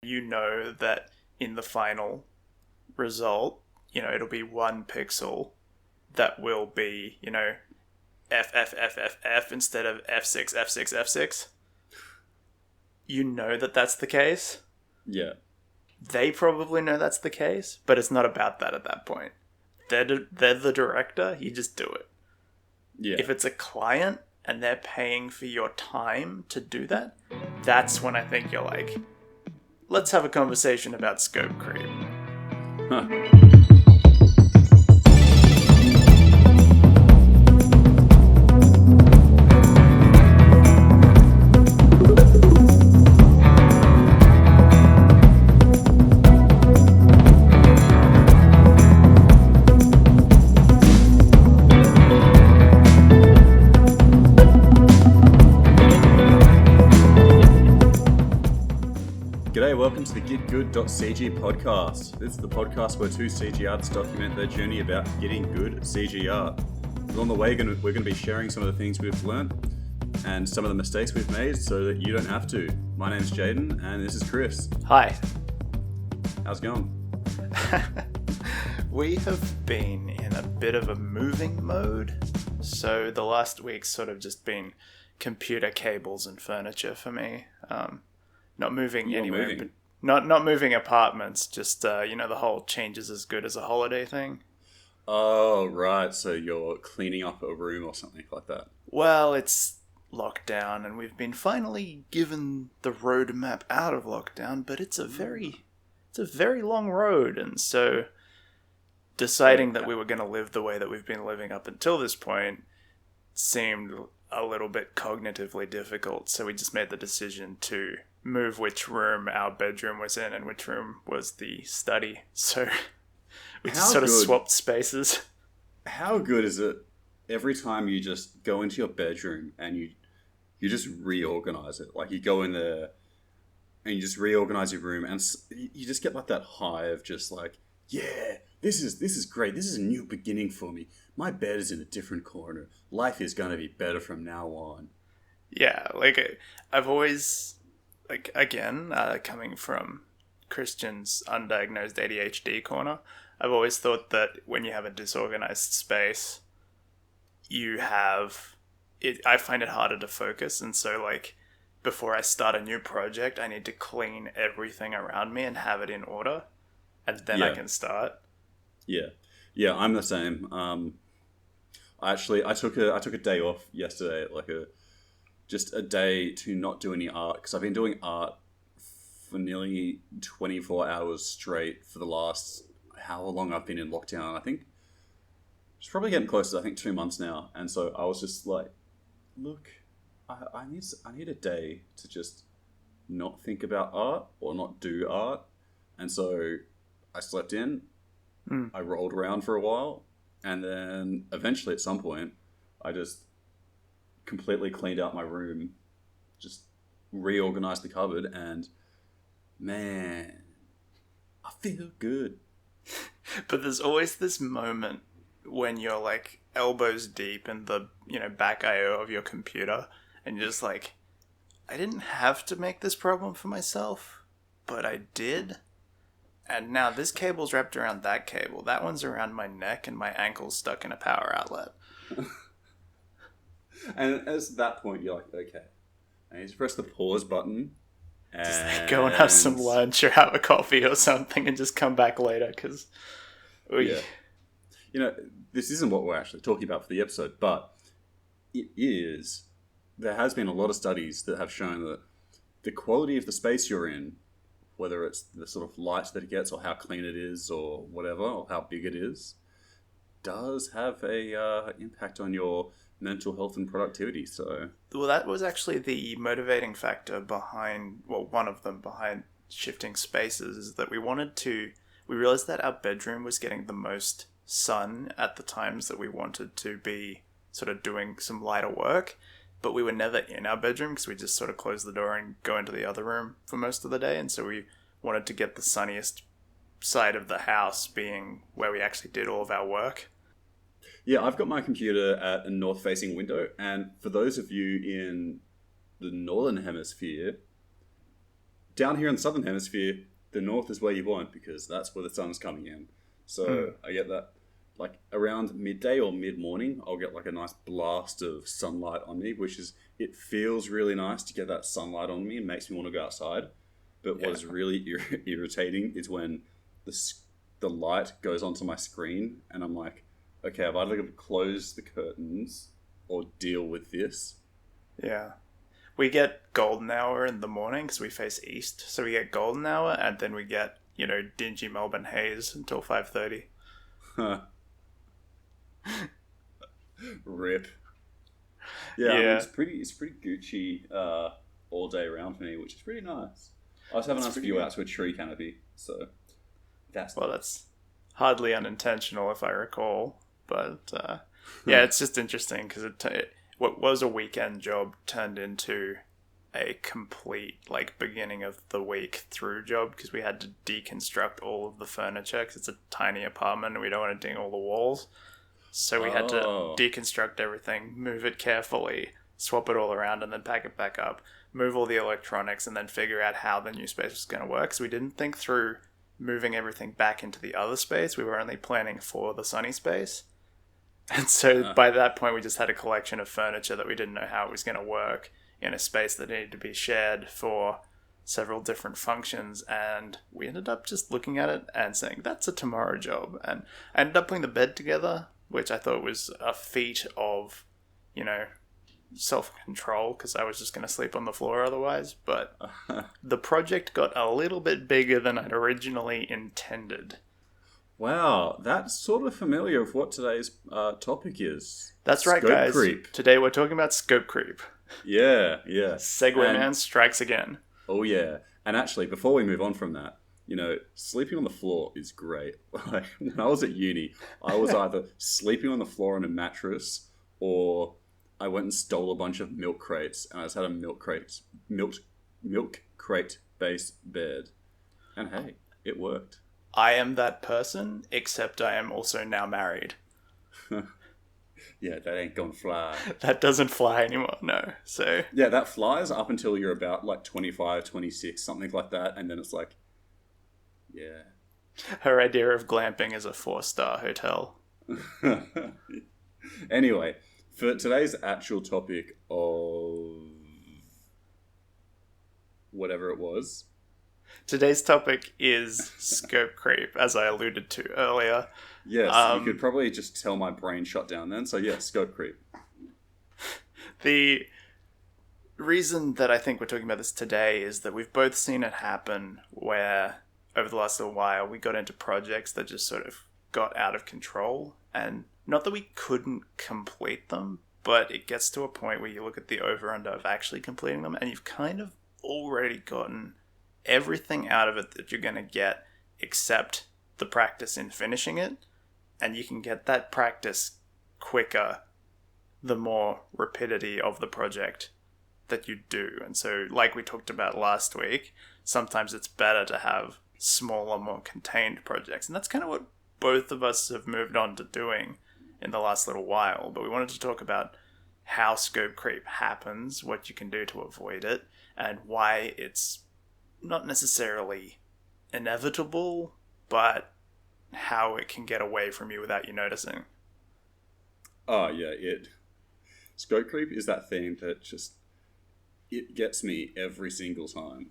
You know that in the final result, it'll be 1 pixel that will be, F instead of F6, F6, F6. You know that that's the case. Yeah. They probably know that's the case, but it's not about that at that point. They're the director, you just do it. Yeah. If it's a client and they're paying for your time to do that, that's when I think you're like, let's have a conversation about scope creep. Huh. G'day, welcome to the GitGud.CG podcast. This is the podcast where two CG artists document their journey about getting good at CG art. Along the way, we're going to be sharing some of the things we've learned and some of the mistakes we've made so that you don't have to. My name's Jayden and this is Kris. Hi. How's it going? We have been in a bit of a moving mode. So the last week's sort of just been computer cables and furniture for me. Not moving anywhere, but not moving apartments. Just the whole change is as good as a holiday thing. Oh, right. So you're cleaning up a room or something like that. Well, it's lockdown, and we've been finally given the roadmap out of lockdown, but it's a very long road, and so deciding that we were going to live the way that we've been living up until this point seemed a little bit cognitively difficult. So we just made the decision to move which room our bedroom was in and which room was the study. So we just sort of swapped spaces. How good is it every time you just go into your bedroom and you just reorganize it? Like you go in there and you just reorganize your room and you just get like that high of just like, yeah, this is great. This is a new beginning for me. My bed is in a different corner. Life is going to be better from now on. Yeah, like I've always... again, coming from Christian's undiagnosed ADHD corner, I've always thought that when you have a disorganized space, I find it harder to focus. And so, before I start a new project, I need to clean everything around me and have it in order. And then I can start. Yeah, I'm the same. I took a day off yesterday, just a day to not do any art, because I've been doing art for nearly 24 hours straight for the last, how long I've been in lockdown. I think it's probably getting close to 2 months now. And so I was just like, look, I need a day to just not think about art or not do art. And so I slept in, I rolled around for a while, and then eventually at some point I just completely cleaned out my room, just reorganized the cupboard, and man, I feel good. But there's always this moment when you're elbows deep in the back IO of your computer, and you're just like, I didn't have to make this problem for myself, but I did. And now this cable's wrapped around that cable. That one's around my neck, and my ankle's stuck in a power outlet. And at that point, you're like, okay, I need to press the pause button. And just go and have some lunch or have a coffee or something and just come back later, because... Yeah. This isn't what we're actually talking about for the episode, but it is... There has been a lot of studies that have shown that the quality of the space you're in, whether it's the sort of light that it gets or how clean it is or whatever, or how big it is, does have a impact on your mental health and productivity. So, well, that was actually the motivating factor behind, one of them behind shifting spaces, is that we realized that our bedroom was getting the most sun at the times that we wanted to be sort of doing some lighter work, but we were never in our bedroom because we just sort of close the door and go into the other room for most of the day. And so we wanted to get the sunniest side of the house being where we actually did all of our work. Yeah, I've got my computer at a north-facing window, and for those of you in the northern hemisphere, down here in the southern hemisphere, the north is where you want because that's where the sun's coming in. So I get that, like around midday or mid-morning, I'll get like a nice blast of sunlight on me, it feels really nice to get that sunlight on me and makes me want to go outside. But what is really irritating is when the light goes onto my screen and I'm like, okay, I've either got to close the curtains or deal with this. Yeah. We get golden hour in the morning because we face east. So we get golden hour and then we get, dingy Melbourne haze until 5:30. Rip. Yeah, I mean, it's pretty Gucci all day around for me, which is pretty nice. I also have a nice view out to a tree canopy, so that's hardly unintentional if I recall. But it's just interesting because what was a weekend job turned into a complete beginning of the week through job because we had to deconstruct all of the furniture because it's a tiny apartment and we don't want to ding all the walls. So we had to deconstruct everything, move it carefully, swap it all around and then pack it back up, move all the electronics and then figure out how the new space was going to work. So we didn't think through moving everything back into the other space. We were only planning for the sunny space. And so by that point, we just had a collection of furniture that we didn't know how it was going to work in a space that needed to be shared for several different functions. And we ended up just looking at it and saying, that's a tomorrow job. And I ended up putting the bed together, which I thought was a feat of, self-control because I was just going to sleep on the floor otherwise. But the project got a little bit bigger than I'd originally intended. Wow, that's sort of familiar with what today's topic is. That's right, scope guys. Creep. Today we're talking about scope creep. Yeah. Segway Man strikes again. Oh, yeah. And actually, before we move on from that, sleeping on the floor is great. Like, when I was at uni, I was either sleeping on the floor on a mattress or I went and stole a bunch of milk crates and I just had a milk crate based bed. And hey, it worked. I am that person, except I am also now married. Yeah, that ain't gonna fly. That doesn't fly anymore, no. So yeah, that flies up until you're about 25, 26, something like that, and then it's like, yeah. Her idea of glamping is a 4-star hotel. Anyway, for today's actual topic of whatever it was. Today's topic is scope creep, as I alluded to earlier. Yes, you could probably just tell my brain shut down then. So yeah, scope creep. The reason that I think we're talking about this today is that we've both seen it happen where over the last little while we got into projects that just sort of got out of control. And not that we couldn't complete them, but it gets to a point where you look at the over-under of actually completing them and you've kind of already gotten everything out of it that you're going to get except the practice in finishing it. And you can get that practice quicker the more rapidity of the project that you do. And so, like we talked about last week, sometimes it's better to have smaller, more contained projects. And that's kind of what both of us have moved on to doing in the last little while. But we wanted to talk about how scope creep happens, what you can do to avoid it, and why it's not necessarily inevitable, but how it can get away from you without you noticing. Oh, yeah, scope creep is that thing that just, it gets me every single time.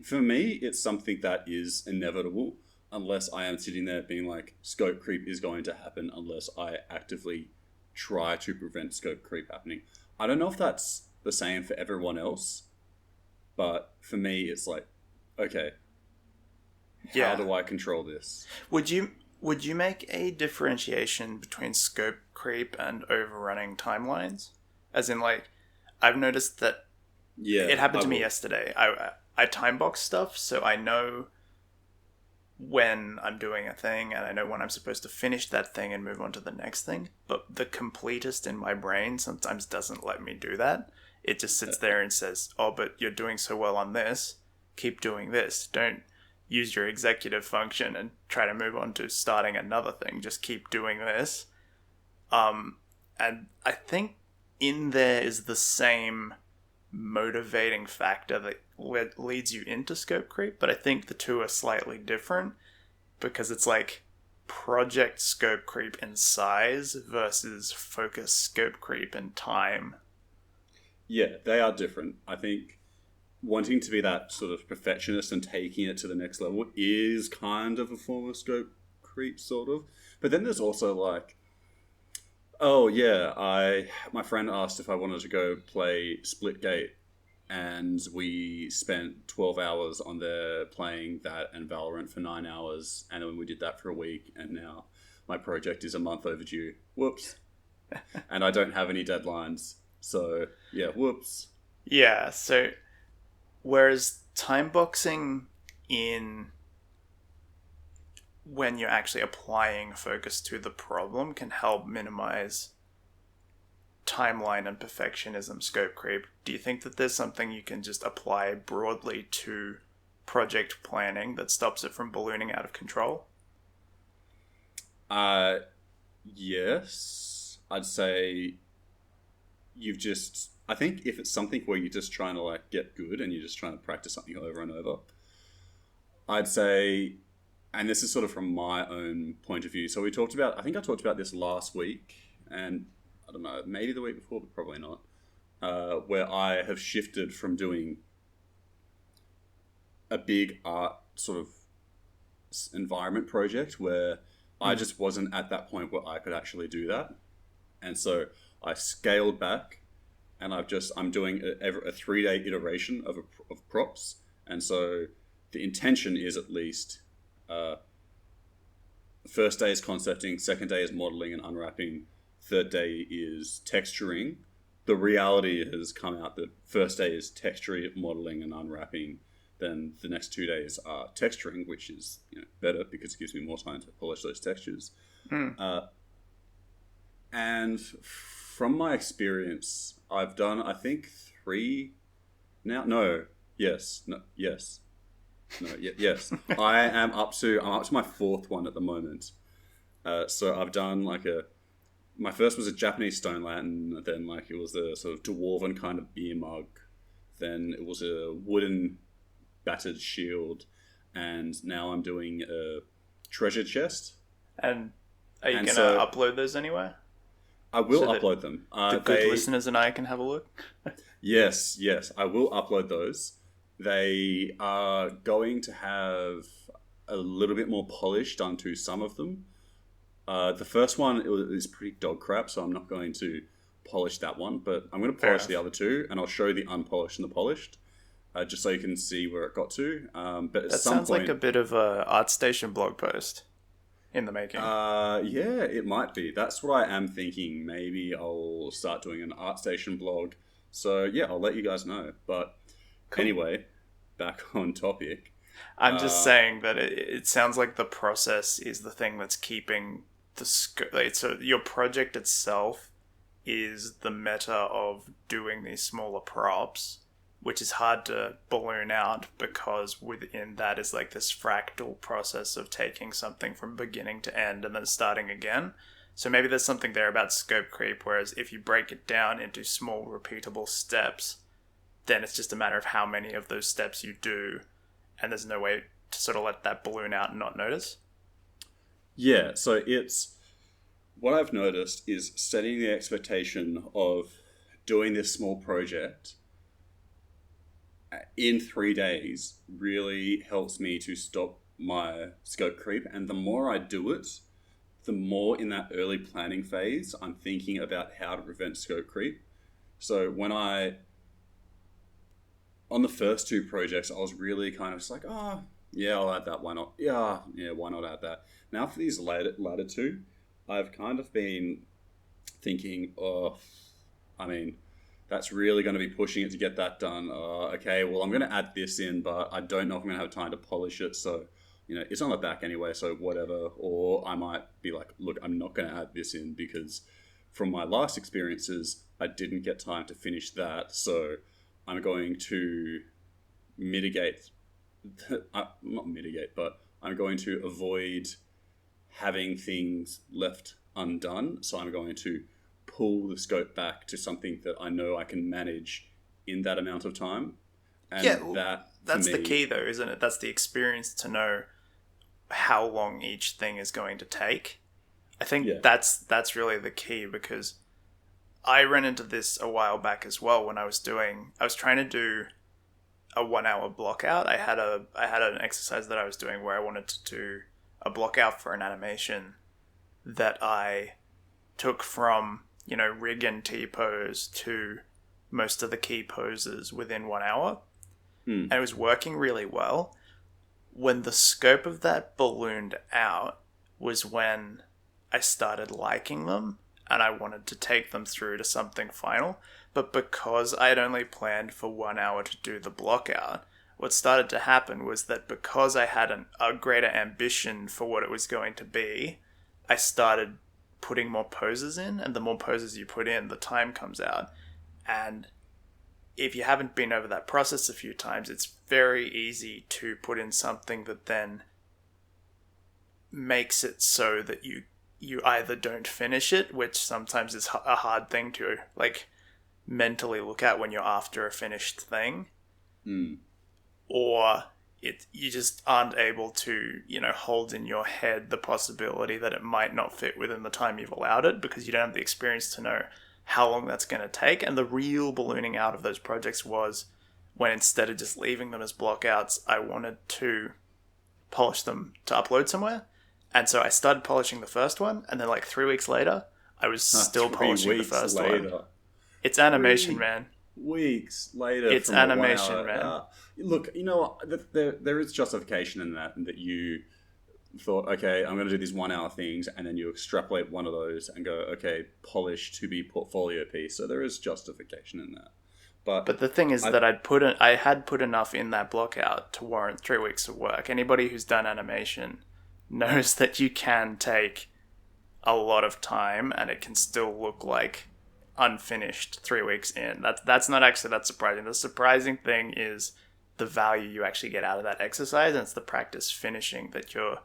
For me, it's something that is inevitable unless I am sitting there being like, scope creep is going to happen unless I actively try to prevent scope creep happening. I don't know if that's the same for everyone else, but for me, it's like, okay, how do I control this? Would you make a differentiation between scope creep and overrunning timelines? As in, I've noticed that it happened to me yesterday. I time box stuff, so I know when I'm doing a thing and I know when I'm supposed to finish that thing and move on to the next thing. But the completist in my brain sometimes doesn't let me do that. It just sits there and says, oh, but you're doing so well on this. Keep doing this. Don't use your executive function and try to move on to starting another thing. Just keep doing this. And I think in there is the same motivating factor that leads you into scope creep, but I think the two are slightly different because it's like project scope creep in size versus focus scope creep in time. Yeah, they are different. I think wanting to be that sort of perfectionist and taking it to the next level is kind of a form of scope creep, sort of. But then there's also like, oh yeah, my friend asked if I wanted to go play Splitgate, and we spent 12 hours on there playing that and Valorant for 9 hours, and then we did that for a week, and now my project is a month overdue. Whoops. And I don't have any deadlines. So, yeah, whoops. Yeah, so whereas time boxing when you're actually applying focus to the problem can help minimize timeline and perfectionism scope creep, do you think that there's something you can just apply broadly to project planning that stops it from ballooning out of control? Yes. I'd say I think if it's something where you're just trying to like get good and you're just trying to practice something over and over, I'd say, and this is sort of from my own point of view. So I think I talked about this last week, and I don't know, maybe the week before, but probably not, where I have shifted from doing a big art sort of environment project where I just wasn't at that point where I could actually do that. And so I scaled back, and I'm doing a 3-day iteration of props. And so the intention is at least, first day is concepting, second day is modeling and unwrapping, third day is texturing. The reality has come out that first day is texturing, modeling and unwrapping. Then the next 2 days are texturing, which is better because it gives me more time to polish those textures. And from my experience, I've done, I think, 3 now. Yes. I'm up to my 4th one at the moment. So I've done my first was a Japanese stone lantern, then it was a sort of dwarven kind of beer mug, then it was a wooden battered shield, and now I'm doing a treasure chest. And are you going to upload those anywhere? I will upload them. The good listeners and I can have a look. Yes, I will upload those. They are going to have a little bit more polish done to some of them. The first one is pretty dog crap, so I'm not going to polish that one, but I'm going to polish the other 2, and I'll show the unpolished and the polished, just so you can see where it got to. But at some point, sounds like a bit of a ArtStation blog post in the making. Yeah, it might be. That's what I am thinking. Maybe I'll start doing an ArtStation blog. So yeah, I'll let you guys know. But anyway, back on topic. I'm just saying that it sounds like the process is the thing that's keeping the so your project itself is the meta of doing these smaller props, which is hard to balloon out because within that is this fractal process of taking something from beginning to end and then starting again. So maybe there's something there about scope creep, whereas if you break it down into small repeatable steps, then it's just a matter of how many of those steps you do, and there's no way to sort of let that balloon out and not notice. Yeah, so it's what I've noticed is setting the expectation of doing this small project in 3 days really helps me to stop my scope creep. And the more I do it, the more in that early planning phase, I'm thinking about how to prevent scope creep. So on the first 2 projects, I was really kind of just like, oh, yeah, I'll add that. Why not? Yeah, why not add that? Now for these latter 2, I've kind of been thinking, that's really going to be pushing it to get that done. Okay, well, I'm going to add this in, but I don't know if I'm going to have time to polish it. So, it's on the back anyway, so whatever. Or I might be like, look, I'm not going to add this in because from my last experiences, I didn't get time to finish that. So I'm going to I'm going to avoid having things left undone. So I'm going to pull the scope back to something that I know I can manage in that amount of time. And that's the key though, isn't it? That's the experience to know how long each thing is going to take. I think that's really the key, because I ran into this a while back as well when I was trying to do a 1 hour block out. I had an exercise that I was doing where I wanted to do a block out for an animation that I took from, rig and T-pose to most of the key poses within 1 hour. And it was working really well. When the scope of that ballooned out was when I started liking them and I wanted to take them through to something final. But because I had only planned for 1 hour to do the block out, what started to happen was that because I had a greater ambition for what it was going to be, I started putting more poses in, and the more poses you put in, the time comes out. And if you haven't been over that process a few times, it's very easy to put in something that then makes it so that you either don't finish it, which sometimes is a hard thing to mentally look at when you're after a finished thing, or you just aren't able to hold in your head the possibility that it might not fit within the time you've allowed it, because you don't have the experience to know how long that's going to take. And the real ballooning out of those projects was when, instead of just leaving them as blockouts, I wanted to polish them to upload somewhere. And so I started polishing the first one, and then 3 weeks later, I was still polishing the first one. It's animation, man. Weeks later, it's animation, man. Look, there is justification in that you thought, okay, I'm going to do these 1 hour things, and then you extrapolate one of those and go, okay, polish to be portfolio piece. So there is justification in that. But the thing is that I had put enough in that block out to warrant 3 weeks of work. Anybody who's done animation knows that you can take a lot of time and it can still look like unfinished 3 weeks in. That's not actually that surprising. The surprising thing is the value you actually get out of that exercise, and it's the practice finishing that you're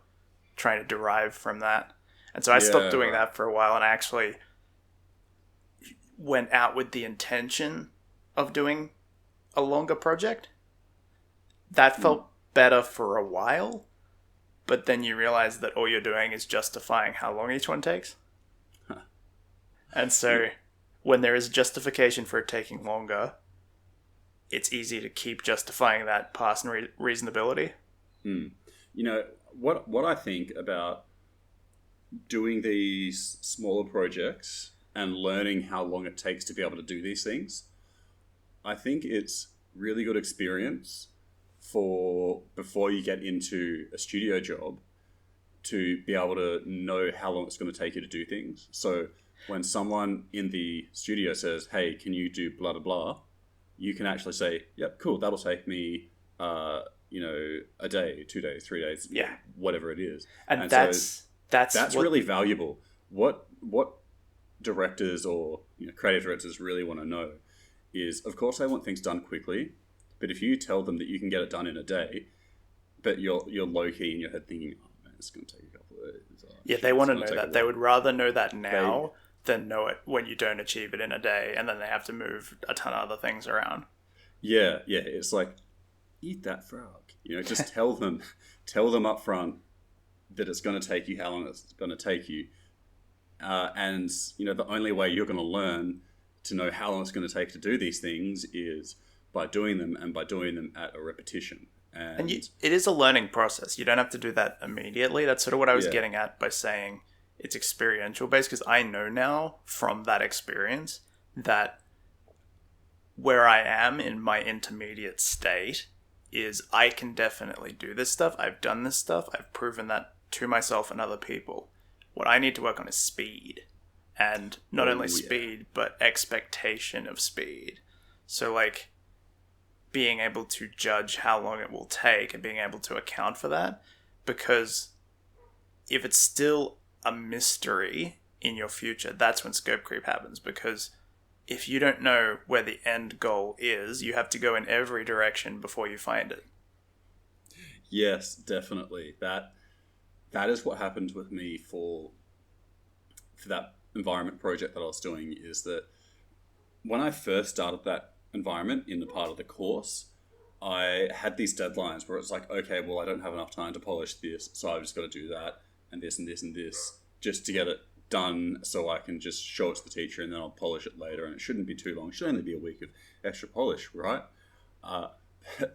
trying to derive from that. And so I stopped doing that for a while, and I actually went out with the intention of doing a longer project. That felt better for a while, but then you realize that all you're doing is justifying how long each one takes. And so when there is justification for it taking longer, it's easy to keep justifying that past reasonability. What I think about doing these smaller projects and learning how long it takes to be able to do these things, I think it's really good experience for before you get into a studio job to be able to know how long it's going to take you to do things. So when someone in the studio says, hey, can you do blah, blah, blah, you can actually say, yep, cool, that'll take me, a day, 2 days, 3 days, whatever it is. And that's really valuable. What directors or creative directors really want to know is, of course, they want things done quickly, but if you tell them that you can get it done in a day, but you're low key in your head thinking, oh man, it's going to take a couple of days. They want to know that. They would rather know that now than know it when you don't achieve it in a day, and then they have to move a ton of other things around. Yeah. It's like, eat that frog. Just tell them up front that it's going to take you how long it's going to take you. And the only way you're going to learn to know how long it's going to take to do these things is by doing them, and by doing them at a repetition. And it is a learning process. You don't have to do that immediately. That's sort of what I was getting at by saying it's experiential based, because I know now from that experience that where I am in my intermediate state is I can definitely do this stuff. I've done this stuff. I've proven that to myself and other people. What I need to work on is speed. And not only speed, but expectation of speed. So being able to judge how long it will take and being able to account for that. Because if it's still a mystery in your future, that's when scope creep happens. Because if you don't know where the end goal is, you have to go in every direction before you find it. Yes, definitely. That is what happened with me for that environment project that I was doing, is that when I first started that environment in the part of the course, I had these deadlines where it's like, okay, well, I don't have enough time to polish this, so I've just got to do that and this and this and this just to get it done, so I can just show it to the teacher and then I'll polish it later. And it shouldn't be too long. It should only be a week of extra polish, right?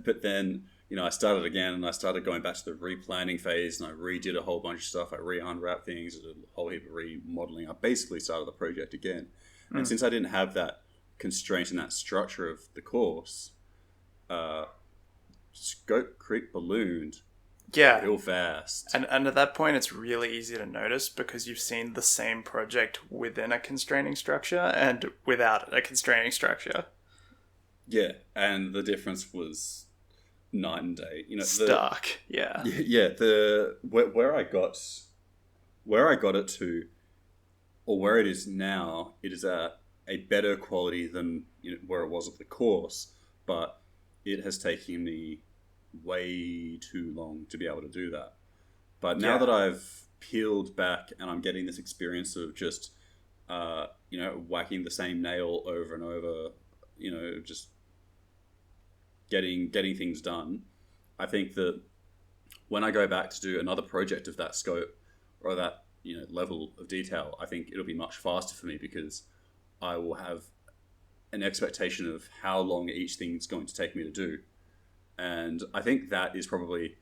But then, I started again and I started going back to the replanning phase, and I redid a whole bunch of stuff. I re-unwrapped things, did a whole heap of remodeling. I basically started the project again. And since I didn't have that constraint and that structure of the course, scope creep ballooned real fast. And at that point, it's really easy to notice because you've seen the same project within a constraining structure and without a constraining structure. Yeah, and the difference was night and day. Stark. Yeah. Yeah. Where I got it to, or where it is now, it is at a better quality than where it was at the course, but it has taken me way too long to be able to do that. But now that I've peeled back and I'm getting this experience of just whacking the same nail over and over, just getting things done, I think that when I go back to do another project of that scope or that level of detail, I think it'll be much faster for me because I will have an expectation of how long each thing's going to take me to do. And I think that is probably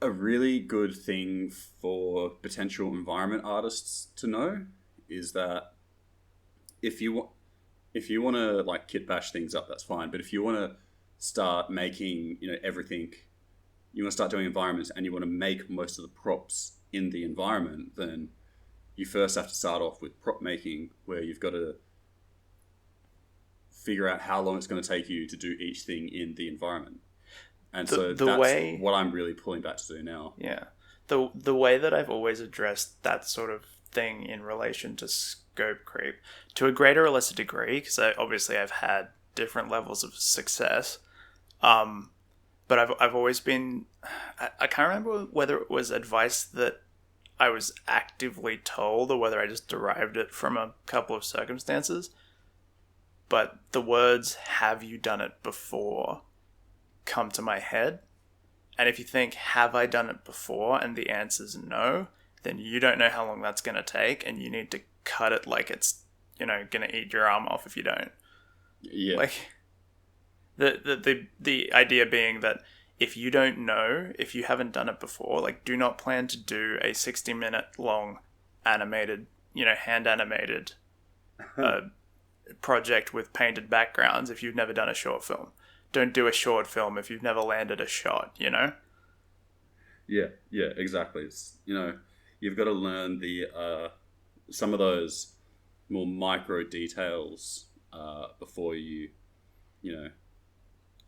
a really good thing for potential environment artists to know, is that if you want to like kit bash things up, that's fine. But if you want to start making everything, you want to start doing environments and you want to make most of the props in the environment, then you first have to start off with prop making, where you've got to figure out how long it's going to take you to do each thing in the environment. And that's what I'm really pulling back to do now. Yeah. The way that I've always addressed that sort of thing in relation to scope creep, to a greater or lesser degree, because I've had different levels of success, but I've always been... I can't remember whether it was advice that I was actively told or whether I just derived it from a couple of circumstances. But the words, "have you done it before?" come to my head. And if you think, have I done it before? And the answer's no, then you don't know how long that's going to take, and you need to cut it like it's, going to eat your arm off if you don't. Yeah. Like, the idea being that if you don't know, if you haven't done it before, like, do not plan to do a 60-minute long animated, hand animated project with painted backgrounds if you've never done a short film. Don't do a short film if you've never landed a shot, Yeah, exactly. It's, you've got to learn the some of those more micro details before you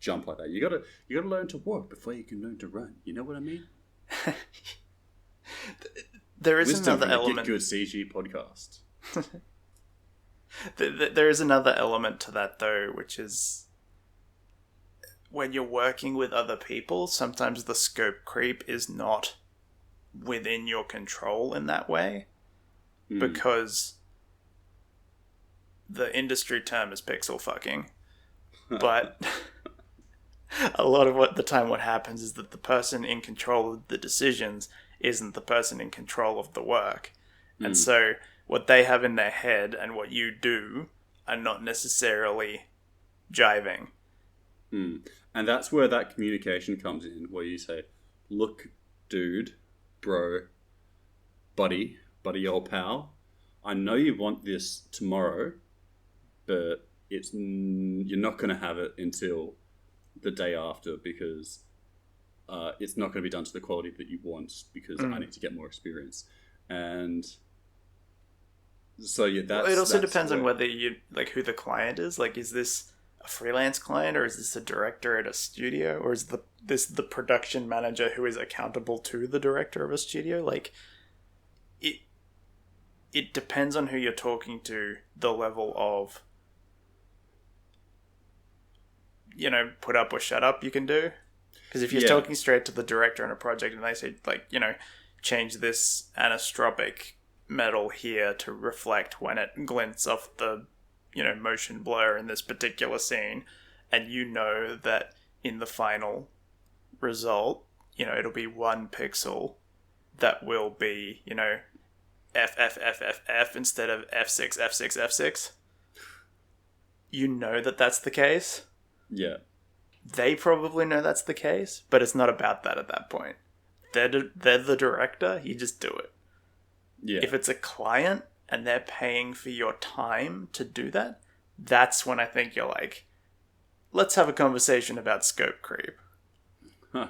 jump like that. You gotta learn to walk before you can learn to run. You know what I mean? There is Wisdom another element. GitGud.CG podcast. There is another element to that, though, which is when you're working with other people, sometimes the scope creep is not within your control in that way, because the industry term is pixel fucking. But a lot of what happens is that the person in control of the decisions isn't the person in control of the work. And so what they have in their head and what you do are not necessarily jiving. And that's where that communication comes in, where you say, look, dude, bro, buddy, old pal, I know you want this tomorrow, but you're not going to have it until the day after, because it's not going to be done to the quality that you want, because I need to get more experience. And so it also depends on whether you like who the client is. Like, is this a freelance client, or is this a director at a studio, or is this the production manager who is accountable to the director of a studio? Like, it depends on who you're talking to, the level of put up or shut up you can do. Because if you're talking straight to the director on a project and they say, like, change this anisotropic metal here to reflect when it glints off the motion blur in this particular scene, and you know that in the final result, it'll be 1 pixel that will be, F, F, F, F, F instead of F6, F6, F6. You know that that's the case. Yeah. They probably know that's the case, but it's not about that at that point. They're the director, you just do it. Yeah. If it's a client and they're paying for your time to do that, that's when I think you're like, let's have a conversation about scope creep. Huh.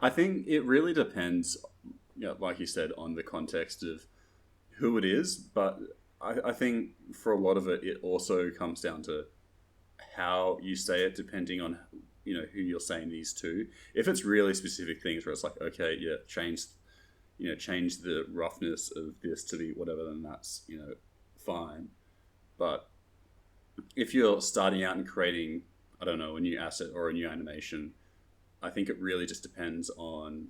I think it really depends, like you said, on the context of who it is, but I think for a lot of it, it also comes down to how you say it, depending on who you're saying these to. If it's really specific things where it's like, okay, yeah, change the roughness of this to be whatever, then that's fine. But if you're starting out and creating, I don't know, a new asset or a new animation, I think it really just depends on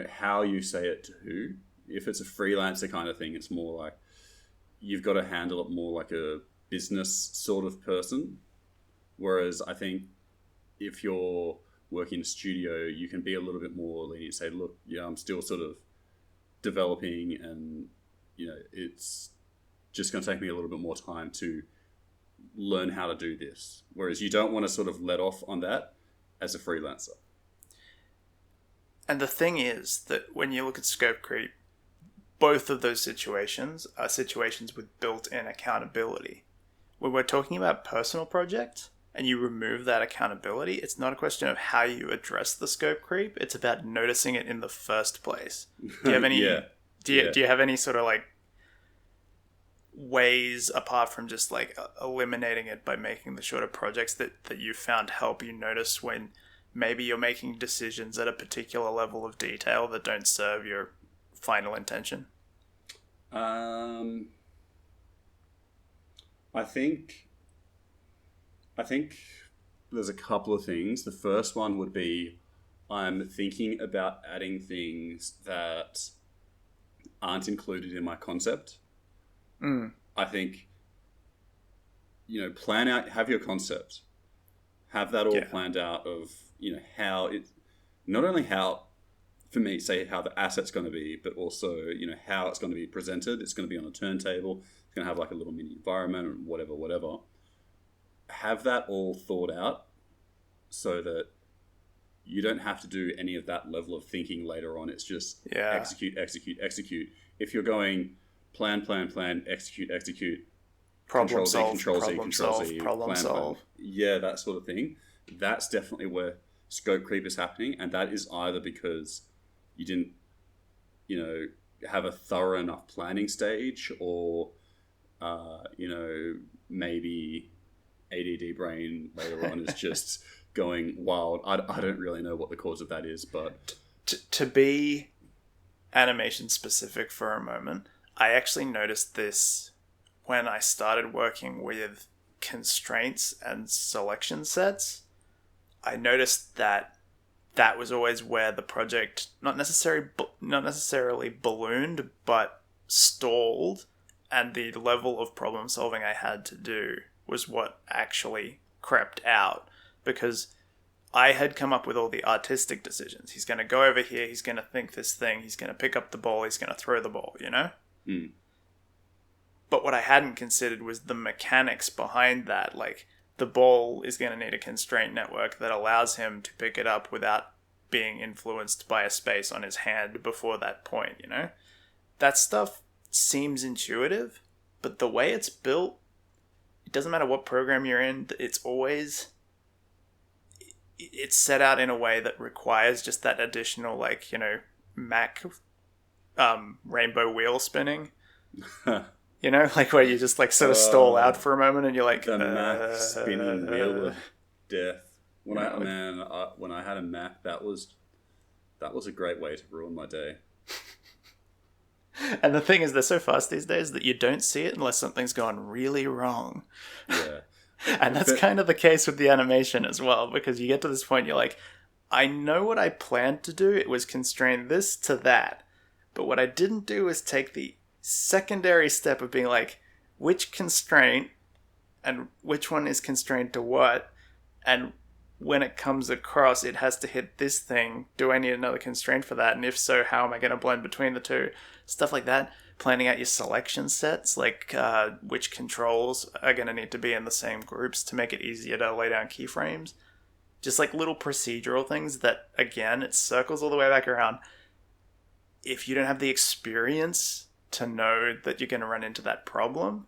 how you say it to who. If it's a freelancer kind of thing, it's more like you've got to handle it more like a business sort of person. Whereas I think if you're working in a studio, you can be a little bit more lenient, say, look, yeah, I'm still sort of developing and, it's just going to take me a little bit more time to learn how to do this. Whereas you don't want to sort of let off on that as a freelancer. And the thing is that when you look at scope creep, both of those situations are situations with built-in accountability. When we're talking about personal projects and you remove that accountability, it's not a question of how you address the scope creep. It's about noticing it in the first place. Do you have any? Do you have any sort of like ways apart from just like eliminating it by making the shorter projects that you found help you notice when maybe you're making decisions at a particular level of detail that don't serve your final intention? I think there's a couple of things. The first one would be I'm thinking about adding things that aren't included in my concept. I think, plan out, have your concept, have that all planned out of, how it, not only how, for me, say how the asset's going to be, but also, how it's going to be presented. It's going to be on a turntable. It's going to have like a little mini environment and whatever. Have that all thought out so that you don't have to do any of that level of thinking later on. It's just execute. If you're going plan, execute, problem solve, plan. Yeah, that sort of thing. That's definitely where scope creep is happening, and that is either because you didn't, have a thorough enough planning stage, or, maybe ADD brain later on is just going wild. I don't really know what the cause of that is, but to be animation specific for a moment, I actually noticed this when I started working with constraints and selection sets. I noticed that was always where the project not necessarily ballooned, but stalled, and the level of problem solving I had to do was what actually crept out, because I had come up with all the artistic decisions. He's going to go over here, he's going to think this thing, he's going to pick up the ball, he's going to throw the ball, But what I hadn't considered was the mechanics behind that. Like, the ball is going to need a constraint network that allows him to pick it up without being influenced by a space on his hand before that point, That stuff seems intuitive, but the way it's built, it doesn't matter what program you're in, it's set out in a way that requires just that additional, Mac rainbow wheel spinning. Like where you just sort of stall out for a moment and you're like... The Mac spinning wheel of death. When I had a Mac, that was a great way to ruin my day. And the thing is, they're so fast these days that you don't see it unless something's gone really wrong. Yeah. And that's kind of the case with the animation as well, because you get to this point, you're like, I know what I planned to do. It was constrain this to that. But what I didn't do is take the secondary step of being like, which constraint and which one is constrained to what, and when it comes across, it has to hit this thing. Do I need another constraint for that? And if so, how am I going to blend between the two? Stuff like that. Planning out your selection sets, like which controls are going to need to be in the same groups to make it easier to lay down keyframes. Just like little procedural things that, again, it circles all the way back around. If you don't have the experience to know that you're going to run into that problem,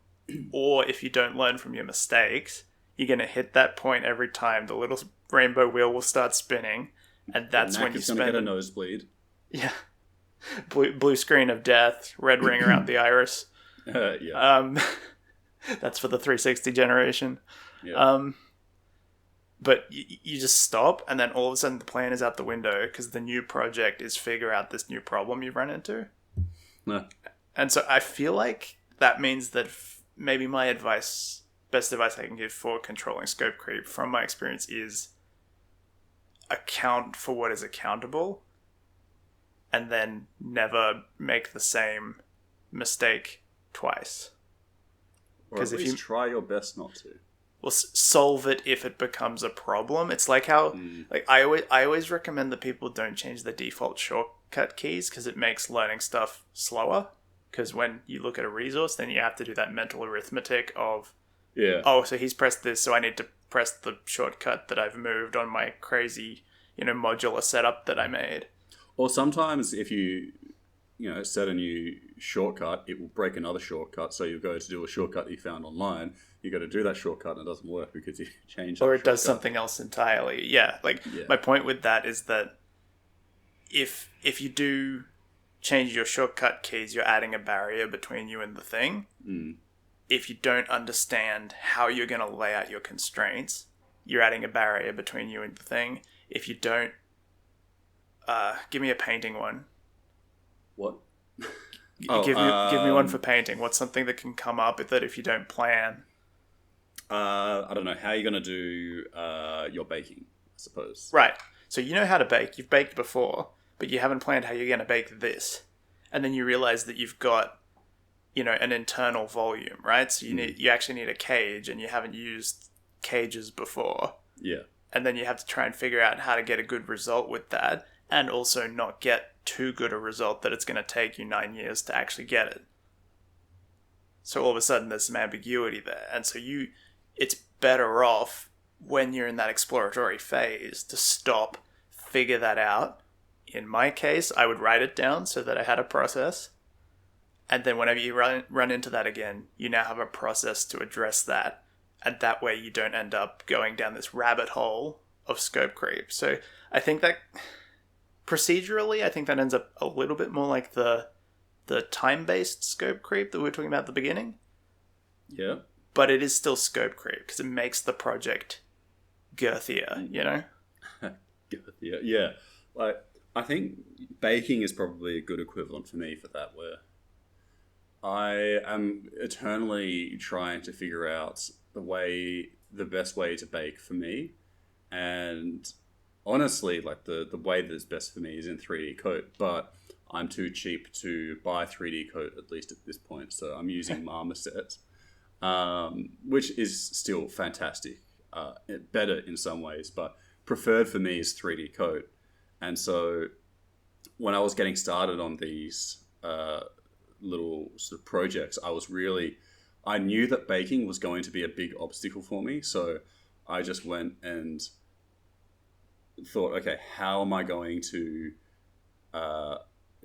or if you don't learn from your mistakes, you're going to hit that point every time. The little rainbow wheel will start spinning, and that's when you spend... going to get a nosebleed. Yeah. Blue screen of death, red ring around the iris. Yeah. That's for the 360 generation. Yeah. But you just stop, and then all of a sudden the plan is out the window because the new project is figure out this new problem you've run into. No. And so I feel like that means that maybe my best advice I can give for controlling scope creep from my experience is account for what is accountable, and then never make the same mistake twice. Or at least try your best not to. Well, solve it if it becomes a problem. It's like how, like I always recommend that people don't change the default shortcut keys because it makes learning stuff slower. Because when you look at a resource, then you have to do that mental arithmetic of, oh, so he's pressed this, so I need to press the shortcut that I've moved on my crazy, modular setup that I made. Or sometimes if you set a new shortcut, it will break another shortcut. So you go to do a shortcut that you found online. You got to do that shortcut and it doesn't work because you changed. Or it does something else entirely. Yeah, my point with that is that if you do change your shortcut keys, you're adding a barrier between you and the thing. If you don't understand how you're going to lay out your constraints, you're adding a barrier between you and the thing. If you don't, give me a painting one. What? Give me one for painting. What's something that can come up with it if you don't plan? I don't know. How are you going to do your baking, I suppose? Right. So you know how to bake. You've baked before, but you haven't planned how you're going to bake this. And then you realize that you've got, an internal volume, right? So you actually need a cage, and you haven't used cages before. Yeah. And then you have to try and figure out how to get a good result with that, and also not get too good a result that it's going to take you 9 years to actually get it. So all of a sudden there's some ambiguity there. And so it's better off when you're in that exploratory phase to stop, figure that out. In my case, I would write it down so that I had a process. And then whenever you run into that again, you now have a process to address that. And that way you don't end up going down this rabbit hole of scope creep. So I think that procedurally, I think that ends up a little bit more like the time-based scope creep that we were talking about at the beginning. Yeah. But it is still scope creep because it makes the project girthier, Girthier, yeah. Like, I think baking is probably a good equivalent for me for that, where I am eternally trying to figure out the best way to bake for me. And honestly, like the way that's best for me is in 3D Coat, but I'm too cheap to buy 3D Coat, at least at this point. So I'm using Marmoset, which is still fantastic. Better in some ways, but preferred for me is 3D Coat. And so when I was getting started on these little sort of projects, I knew that baking was going to be a big obstacle for me. So I just went and thought, okay, how am I going to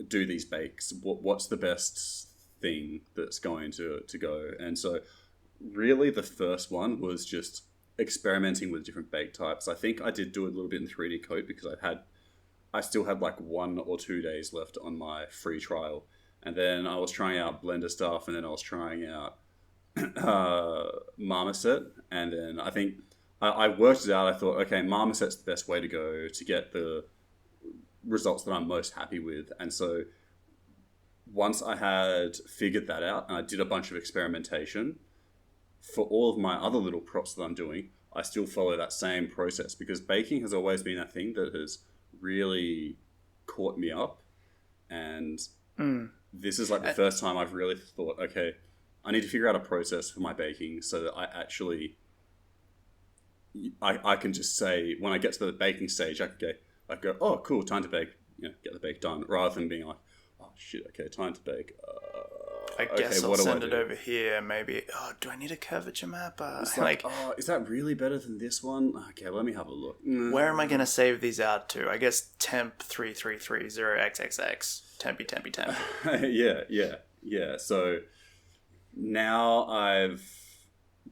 do these bakes? What's the best thing that's going to go? And so really the first one was just experimenting with different bake types. I think I did do a little bit in 3D Coat because I still had like 1 or 2 days left on my free trial. And then I was trying out Blender stuff, and then I was trying out Marmoset. And then I think I worked it out. I thought, okay, Marmoset's the best way to go to get the results that I'm most happy with. And so once I had figured that out, and I did a bunch of experimentation, for all of my other little props that I'm doing, I still follow that same process, because baking has always been a thing that has really caught me up. And this is like the first time I've really thought, okay, I need to figure out a process for my baking so that I actually, I can just say, when I get to the baking stage, I go, oh, cool, time to bake, get the bake done, rather than being like, oh, shit, okay, time to bake. I guess I'll send it over here, maybe. Oh, do I need a curvature map? It's like, oh, is that really better than this one? Okay, let me have a look. Where am I going to save these out to? I guess temp 3330xxx. Tempy. Yeah. So now I've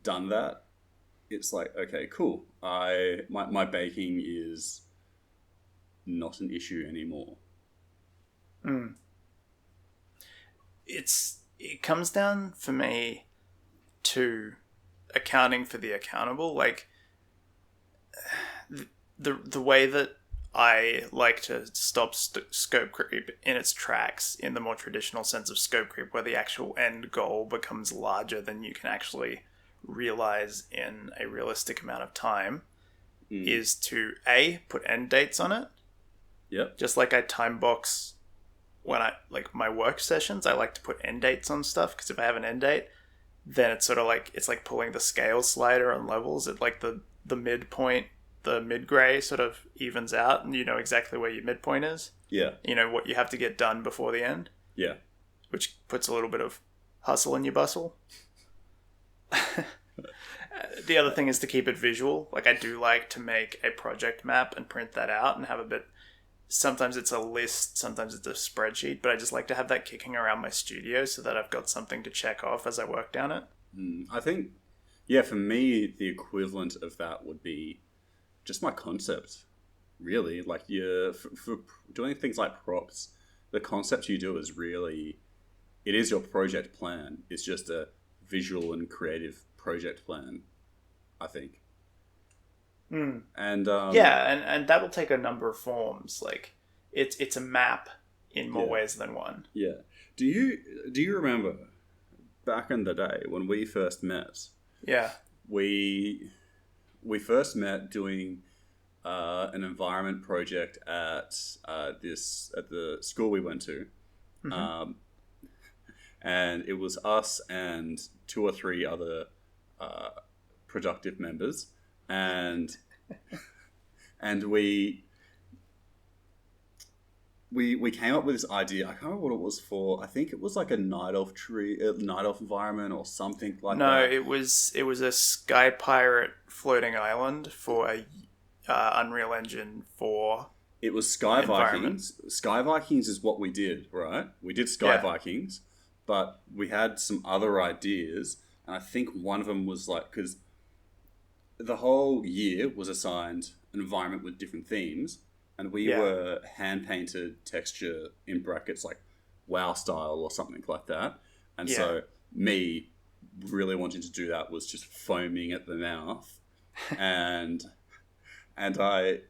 done that. It's like, okay, cool. My baking is not an issue anymore. It comes down for me to accounting for the accountable. Like the way that I like to stop scope creep in its tracks, in the more traditional sense of scope creep, where the actual end goal becomes larger than you can actually realize in a realistic amount of time, is to put end dates on it. Yep. Just like I time box when I like my work sessions, I like to put end dates on stuff, because if I have an end date, then it's sort of like pulling the scale slider on levels at like the midpoint. The mid-gray sort of evens out, and you know exactly where your midpoint is. Yeah. You know what you have to get done before the end. Yeah. Which puts a little bit of hustle in your bustle. The other thing is to keep it visual. Like, I do like to make a project map and print that out and have a bit... Sometimes it's a list, sometimes it's a spreadsheet, but I just like to have that kicking around my studio so that I've got something to check off as I work down it. I think, yeah, for me, the equivalent of that would be just my concept, really. Like, for doing things like props, the concept you do is really, it is your project plan. It's just a visual and creative project plan, I think. And and that'll take a number of forms. Like, it's a map in more ways than one. Yeah. Do you remember back in the day when we first met? Yeah. We first met doing an environment project at the school we went to, and it was us and 2 or 3 other productive members, and we came up with this idea. I can't remember what it was for. I think it was like a night elf environment or something like that. No, it was a Sky Pirate floating island for a Unreal Engine 4. It was Sky Vikings. Sky Vikings is what we did, right? We did Sky Vikings, but we had some other ideas, and I think one of them was like, because the whole year was assigned an environment with different themes, and we were hand-painted texture in brackets like WoW style or something like that. And so me really wanting to do that was just foaming at the mouth. And I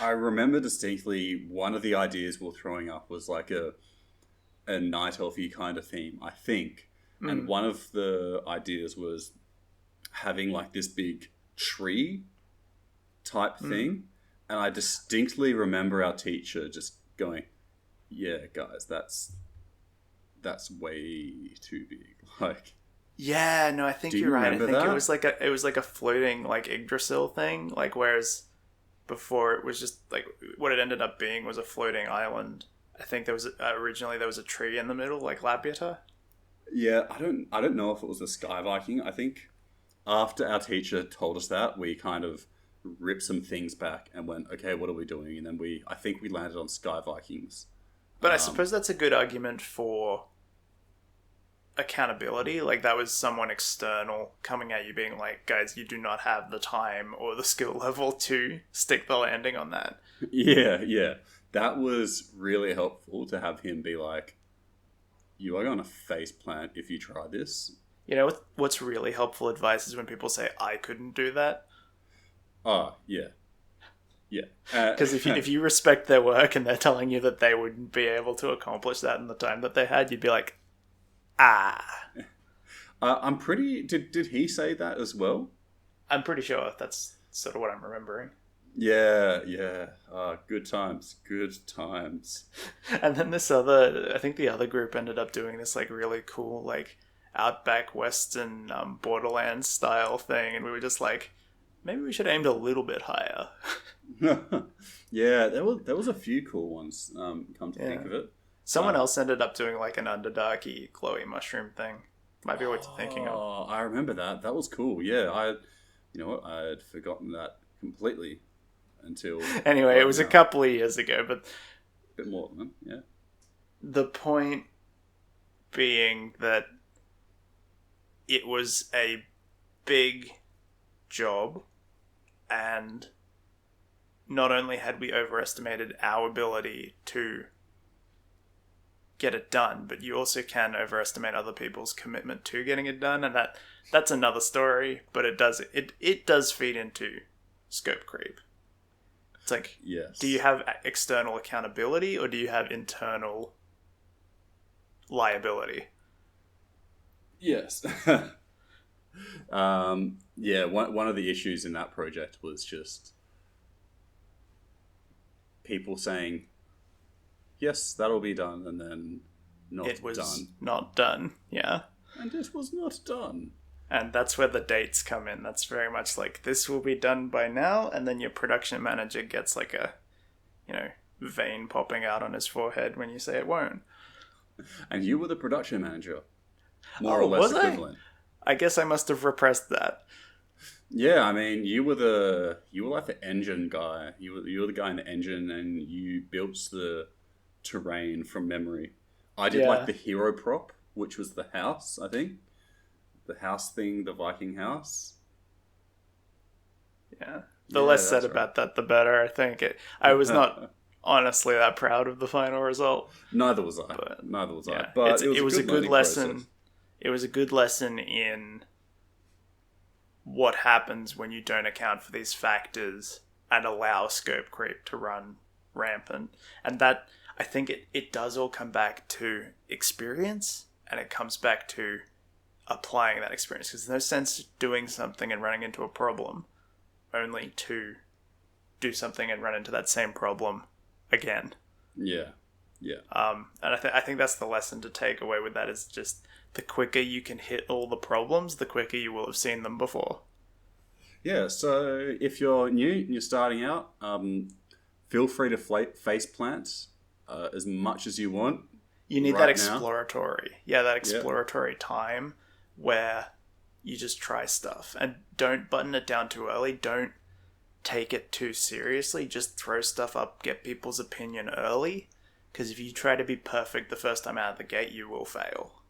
remember distinctly one of the ideas we were throwing up was like a night elfy kind of theme, I think. And one of the ideas was having like this big tree type thing. And I distinctly remember our teacher just going, yeah, guys, that's way too big. Like, yeah, no, I think you're right. I think it was like a floating like Yggdrasil thing. Like, whereas before it was just like what it ended up being was a floating island. I think there was originally a tree in the middle, like Labiata. Yeah, I don't know if it was a Sky Viking. I think after our teacher told us that, we kind of ripped some things back and went, okay, what are we doing? And then I think we landed on Sky Vikings. But I suppose that's a good argument for accountability. Like, that was someone external coming at you being like, guys, you do not have the time or the skill level to stick the landing on that. Yeah. That was really helpful to have him be like, you are going to face plant if you try this. You know, what's really helpful advice is when people say, I couldn't do that. Oh, yeah. Yeah. Because if you respect their work and they're telling you that they wouldn't be able to accomplish that in the time that they had, you'd be like, I'm pretty... Did he say that as well? I'm pretty sure that's sort of what I'm remembering. Yeah. Good times. And then I think the other group ended up doing this like really cool like outback western Borderlands style thing, and we were just like, maybe we should aim a little bit higher. Yeah, there was a few cool ones. Come to think of it, someone else ended up doing like an Underdarky glowy mushroom thing. Might be what you're thinking of. Oh, I remember that. That was cool. Yeah, you know what? I had forgotten that completely until. Anyway, it was a couple of years ago, but a bit more than that. Yeah. The point being that it was a big job, and not only had we overestimated our ability to get it done, but you also can overestimate other people's commitment to getting it done, and that's another story, but it does feed into scope creep. It's like, yes. Do you have external accountability or do you have internal liability? Yes. Yeah, one of the issues in that project was just people saying, yes, that'll be done, and then It was done. not done, yeah. And it was not done. And that's where the dates come in. That's very much like, this will be done by now, and then your production manager gets like a, vein popping out on his forehead when you say it won't. And you were the production manager. More or less equivalent. I guess I must have repressed that. Yeah, I mean, you were like the engine guy. You were the guy in the engine, and you built the terrain from memory. I did like the hero prop, which was the house, I think. The house thing, the Viking house. Yeah. The less said about that, the better, I think. I was not honestly that proud of the final result. Neither was I. But it was a good lesson. Process. It was a good lesson in what happens when you don't account for these factors and allow scope creep to run rampant. And that, I think it does all come back to experience, and it comes back to applying that experience, because there's no sense doing something and running into a problem only to do something and run into that same problem again. Yeah. And I think that's the lesson to take away with that, is just the quicker you can hit all the problems, the quicker you will have seen them before. Yeah, so if you're new and you're starting out, feel free to face plant as much as you want. You need that exploratory time where you just try stuff, and don't button it down too early. Don't take it too seriously. Just throw stuff up, get people's opinion early, because if you try to be perfect the first time out of the gate, you will fail.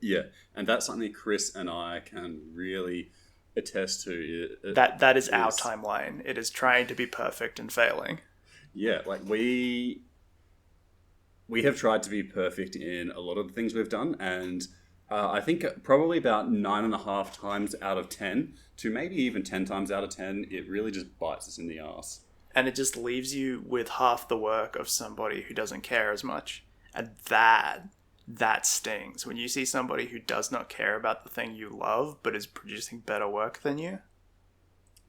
Yeah, and that's something Kris and I can really attest to. That is our timeline. It is trying to be perfect and failing. Yeah, like we have tried to be perfect in a lot of the things we've done, and I think probably about 9.5 times out of 10, to maybe even 10 times out of 10, it really just bites us in the ass. And it just leaves you with half the work of somebody who doesn't care as much. And that stings. When you see somebody who does not care about the thing you love, but is producing better work than you.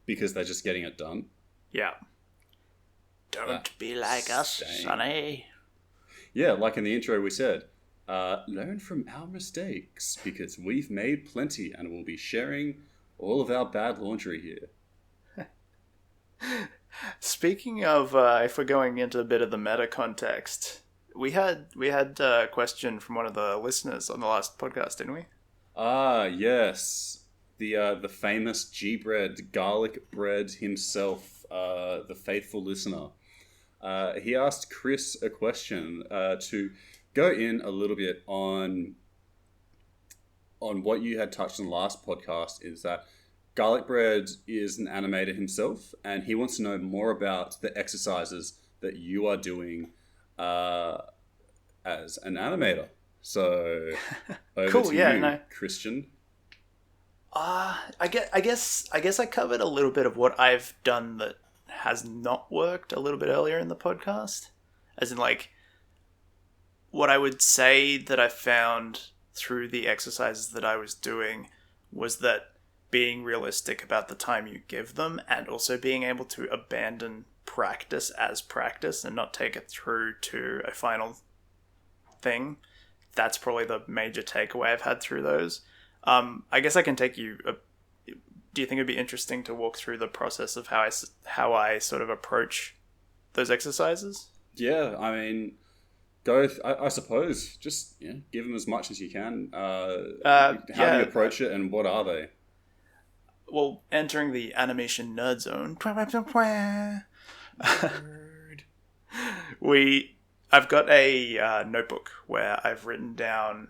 Because they're just getting it done. Yeah. Don't be like us, Sonny. Yeah, like in the intro we said, learn from our mistakes, because we've made plenty and we'll be sharing all of our bad laundry here. Speaking of, if we're going into a bit of the meta context, we had a question from one of the listeners on the last podcast, didn't we? Yes. The famous G-Bread, garlic bread himself, the faithful listener. He asked Kris a question to go in a little bit on what you had touched on the last podcast, is that Garlic Bread is an animator himself, and he wants to know more about the exercises that you are doing as an animator. So, over cool, to you, Christian. I guess I covered a little bit of what I've done that has not worked a little bit earlier in the podcast. As in, like, what I would say that I found through the exercises that I was doing was that being realistic about the time you give them, and also being able to abandon practice as practice and not take it through to a final thing. That's probably the major takeaway I've had through those. I guess I can take you. Do you think it'd be interesting to walk through the process of how I sort of approach those exercises? Yeah, I mean, I suppose just give them as much as you can. How do you approach it, and what are they? Well, entering the animation nerd zone. I've got a notebook where I've written down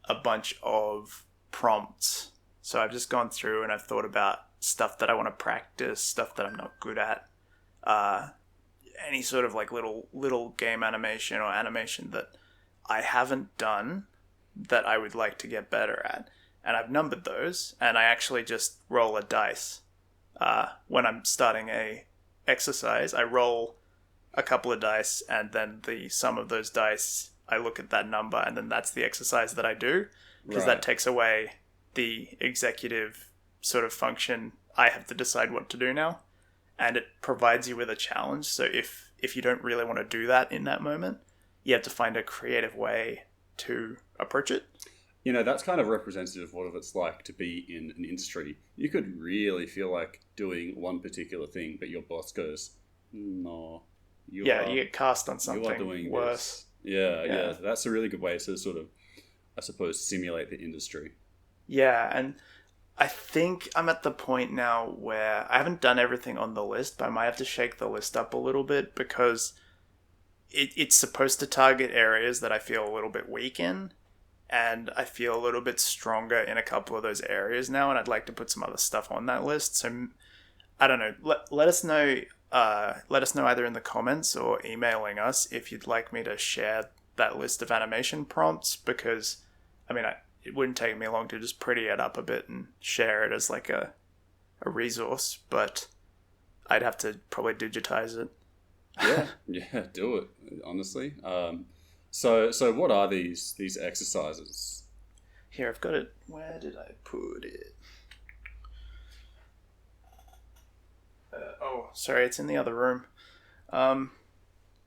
a bunch of prompts. So I've just gone through and I've thought about stuff that I want to practice, stuff that I'm not good at, any sort of like little game animation or animation that I haven't done that I would like to get better at. And I've numbered those, and I actually just roll a dice. When I'm starting a exercise, I roll a couple of dice, and then the sum of those dice, I look at that number, and then that's the exercise that I do, because that takes away the executive sort of function. I have to decide what to do now, and it provides you with a challenge. So if you don't really want to do that in that moment, you have to find a creative way to approach it. That's kind of representative of what it's like to be in an industry. You could really feel like doing one particular thing, but your boss goes, no. You get cast on something you are doing worse. Yeah. That's a really good way to sort of, I suppose, simulate the industry. Yeah, and I think I'm at the point now where I haven't done everything on the list, but I might have to shake the list up a little bit, because it's supposed to target areas that I feel a little bit weak in. And I feel a little bit stronger in a couple of those areas now, and I'd like to put some other stuff on that list. So, I don't know. Let us know. Let us know either in the comments or emailing us if you'd like me to share that list of animation prompts. Because, I mean, it wouldn't take me long to just pretty it up a bit and share it as like a resource. But I'd have to probably digitize it. Yeah, do it. Honestly. So what are these exercises? Here, I've got it. Where did I put it? Sorry, it's in the other room.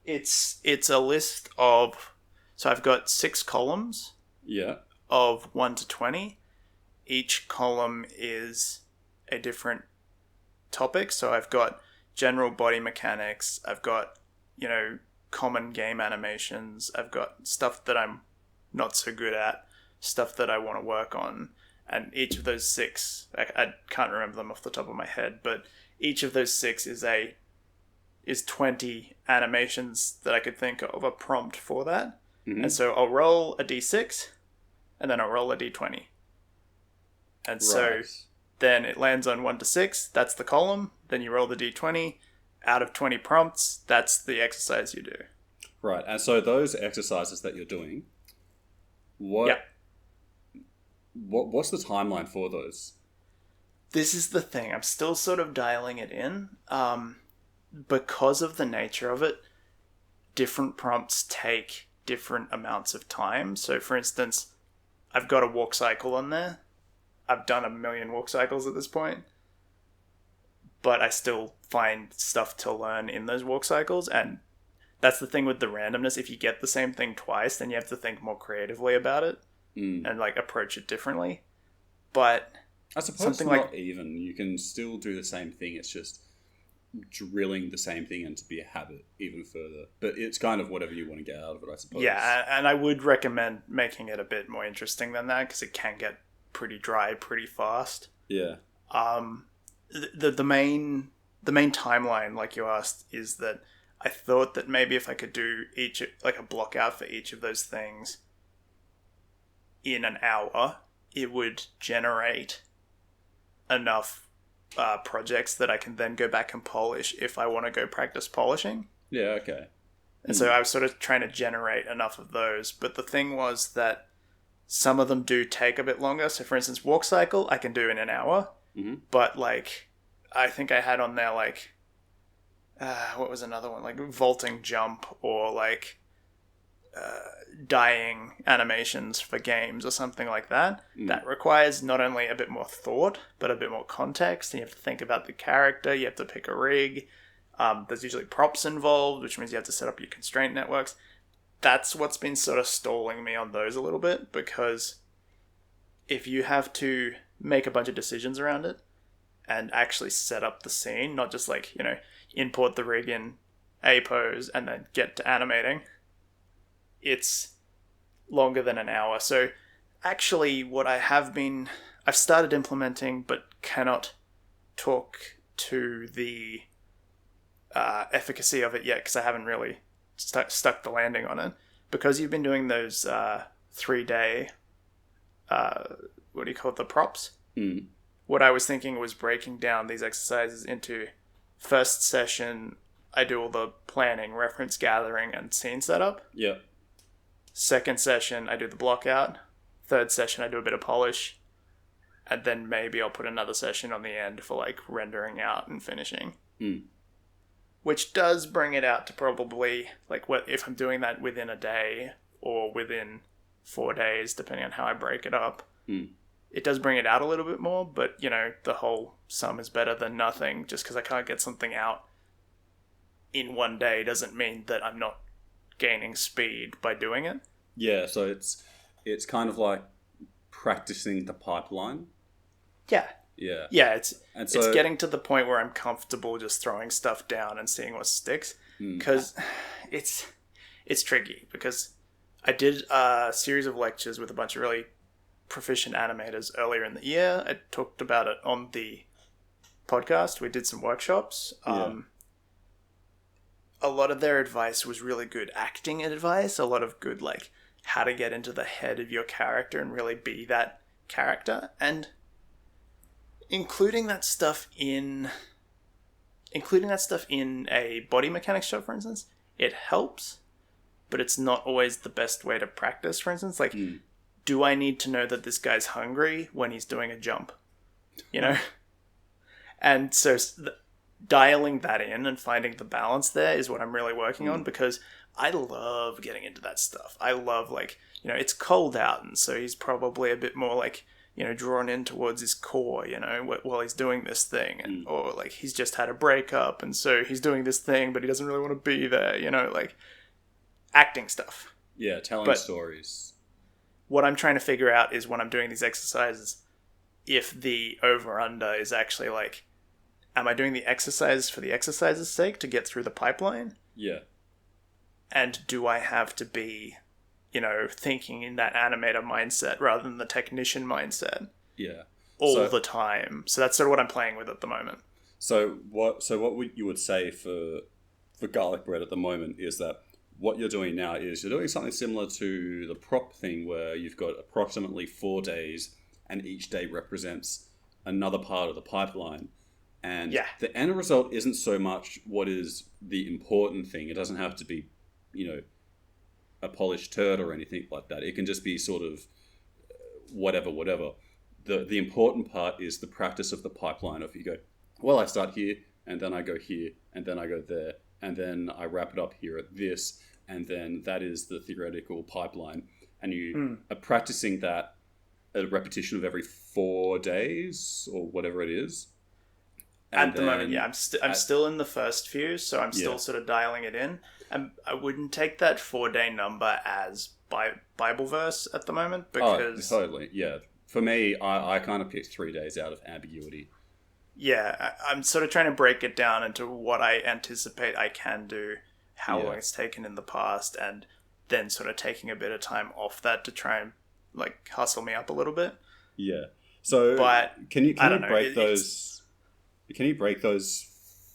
It's a list of... So I've got 6 columns. Yeah. Of 1 to 20. Each column is a different topic. So I've got general body mechanics. I've got, common game animations. I've got stuff that I'm not so good at, stuff that I want to work on, and each of those 6, I can't remember them off the top of my head, but each of those 6 is 20 animations that I could think of a prompt for that. Mm-hmm. And so I'll roll a d6, and then I'll roll a d20. And so then it lands on 1 to 6, that's the column, then you roll the d20, out of 20 prompts, that's the exercise you do. Right, and so those exercises that you're doing, what's the timeline for those? This is the thing. I'm still sort of dialing it in. Because of the nature of it, different prompts take different amounts of time. So, for instance, I've got a walk cycle on there. I've done 1 million walk cycles at this point. But I still find stuff to learn in those walk cycles, and that's the thing with the randomness. If you get the same thing twice, then you have to think more creatively about it and like approach it differently. But I suppose something not even. You can still do the same thing. It's just drilling the same thing into be a habit even further. But it's kind of whatever you want to get out of it, I suppose. Yeah, and I would recommend making it a bit more interesting than that, because it can get pretty dry pretty fast. Yeah. The main timeline, like you asked, is that I thought that maybe if I could do a block out for each of those things in an hour, it would generate enough projects that I can then go back and polish if I want to go practice polishing. Yeah, okay. And so I was sort of trying to generate enough of those. But the thing was that some of them do take a bit longer. So for instance, walk cycle, I can do in an hour. Mm-hmm. But I think I had on there what was another one? Like vaulting jump, or dyeing animations for games or something like that, that requires not only a bit more thought, but a bit more context. And you have to think about the character, you have to pick a rig. There's usually props involved, which means you have to set up your constraint networks. That's what's been sort of stalling me on those a little bit, because if you have to make a bunch of decisions around it and actually set up the scene, not just like, import the rig in a pose and then get to animating, it's longer than an hour. So actually what I've started implementing but cannot talk to the efficacy of it yet, because I haven't really stuck the landing on it. Because you've been doing those 3-day, the props? What I was thinking was breaking down these exercises into first session, I do all the planning, reference gathering, and scene setup. Yeah. Second session, I do the block out. Third session, I do a bit of polish. And then maybe I'll put another session on the end for like rendering out and finishing. Which does bring it out to probably, like, what if I'm doing that within a day or within 4 days, depending on how I break it up. It does bring it out a little bit more, but, the whole sum is better than nothing. Just because I can't get something out in 1 day doesn't mean that I'm not gaining speed by doing it. Yeah, so it's kind of like practicing the pipeline. Yeah. Yeah. Yeah, it's getting to the point where I'm comfortable just throwing stuff down and seeing what sticks. Because it's tricky. Because I did a series of lectures with a bunch of really proficient animators earlier in the year. I talked about it on the podcast. We did some workshops. A lot of their advice was really good acting advice. A lot of good, like, how to get into the head of your character and really be that character. And including that stuff in a body mechanics shot, for instance, it helps, but it's not always the best way to practice. For instance, like, do I need to know that this guy's hungry when he's doing a jump? And so dialing that in and finding the balance there is what I'm really working on, because I love getting into that stuff. I love, like, it's cold out, and so he's probably a bit more, like, drawn in towards his core, while he's doing this thing. And, or, like, he's just had a breakup, and so he's doing this thing, but he doesn't really want to be there, like, acting stuff. Yeah, telling stories. What I'm trying to figure out is, when I'm doing these exercises, if the over-under is actually, like, am I doing the exercise for the exercise's sake to get through the pipeline? Yeah. And do I have to be, thinking in that animator mindset rather than the technician mindset? Yeah. All the time. So that's sort of what I'm playing with at the moment. So what you would say for garlic bread at the moment is that what you're doing now is you're doing something similar to the prop thing, where you've got approximately 4 days and each day represents another part of the pipeline. And the end result isn't so much what is the important thing. It doesn't have to be, a polished turd or anything like that. It can just be sort of whatever. The important part is the practice of the pipeline of, you go, well, I start here, and then I go here, and then I go there, and then I wrap it up here at this, and then that is the theoretical pipeline. And you are practicing that, a repetition of every 4 days or whatever it is. At the moment, yeah, I'm still in the first few, so I'm still sort of dialing it in. And I wouldn't take that 4-day number as Bible verse at the moment, because... Oh, totally, yeah. For me, I kind of picked 3 days out of ambiguity. Yeah, I'm sort of trying to break it down into what I anticipate I can do, how long it's taken in the past, and then sort of taking a bit of time off that to try and, like, hustle me up a little bit. Yeah. So, but can you break those... Can you break those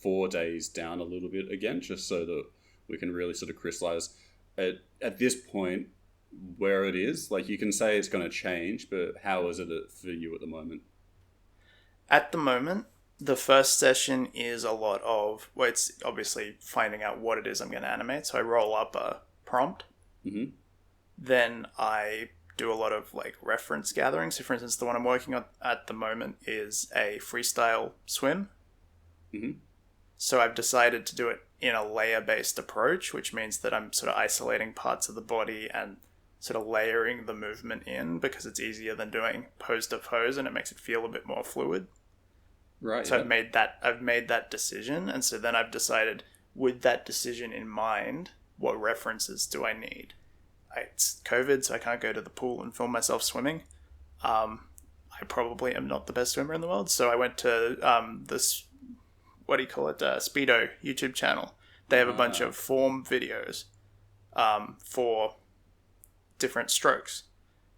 4 days down a little bit again, just so that we can really sort of crystallize at this point where it is? Like, you can say it's going to change, but how is it for you at the moment? At the moment, the first session is a lot of, well, it's obviously finding out what it is I'm going to animate. So I roll up a prompt. Mm-hmm. Then I do a lot of, like, reference gathering. So, for instance, the one I'm working on at the moment is a freestyle swim. Mm-hmm. So I've decided to do it in a layer-based approach, which means that I'm sort of isolating parts of the body and sort of layering the movement in, because it's easier than doing pose to pose and it makes it feel a bit more fluid. Right. So yeah. I've made that decision, and so then I've decided, with that decision in mind, what references do I need? It's COVID, so I can't go to the pool and film myself swimming. I probably am not the best swimmer in the world, so I went to this, what do you call it, Speedo YouTube channel. They have a bunch of form videos for different strokes.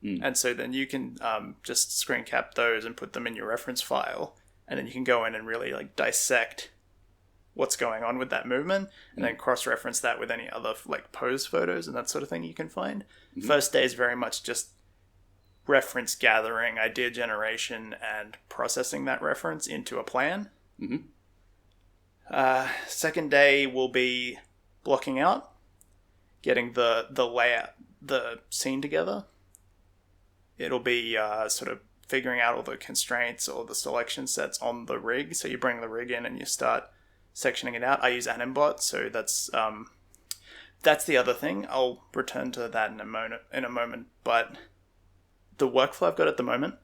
And so then you can just screen cap those and put them in your reference file, and then you can go in and really like dissect what's going on with that movement, and then cross-reference that with any other like pose photos and that sort of thing you can find. First day is very much just reference gathering, idea generation, and processing that reference into a plan. Second day will be blocking out, getting the layout, the scene together. It'll be sort of figuring out all the constraints or the selection sets on the rig. So you bring the rig in and you start sectioning it out. I use Animbot, so that's the other thing. I'll return to that in a moment. But the workflow I've got at the moment,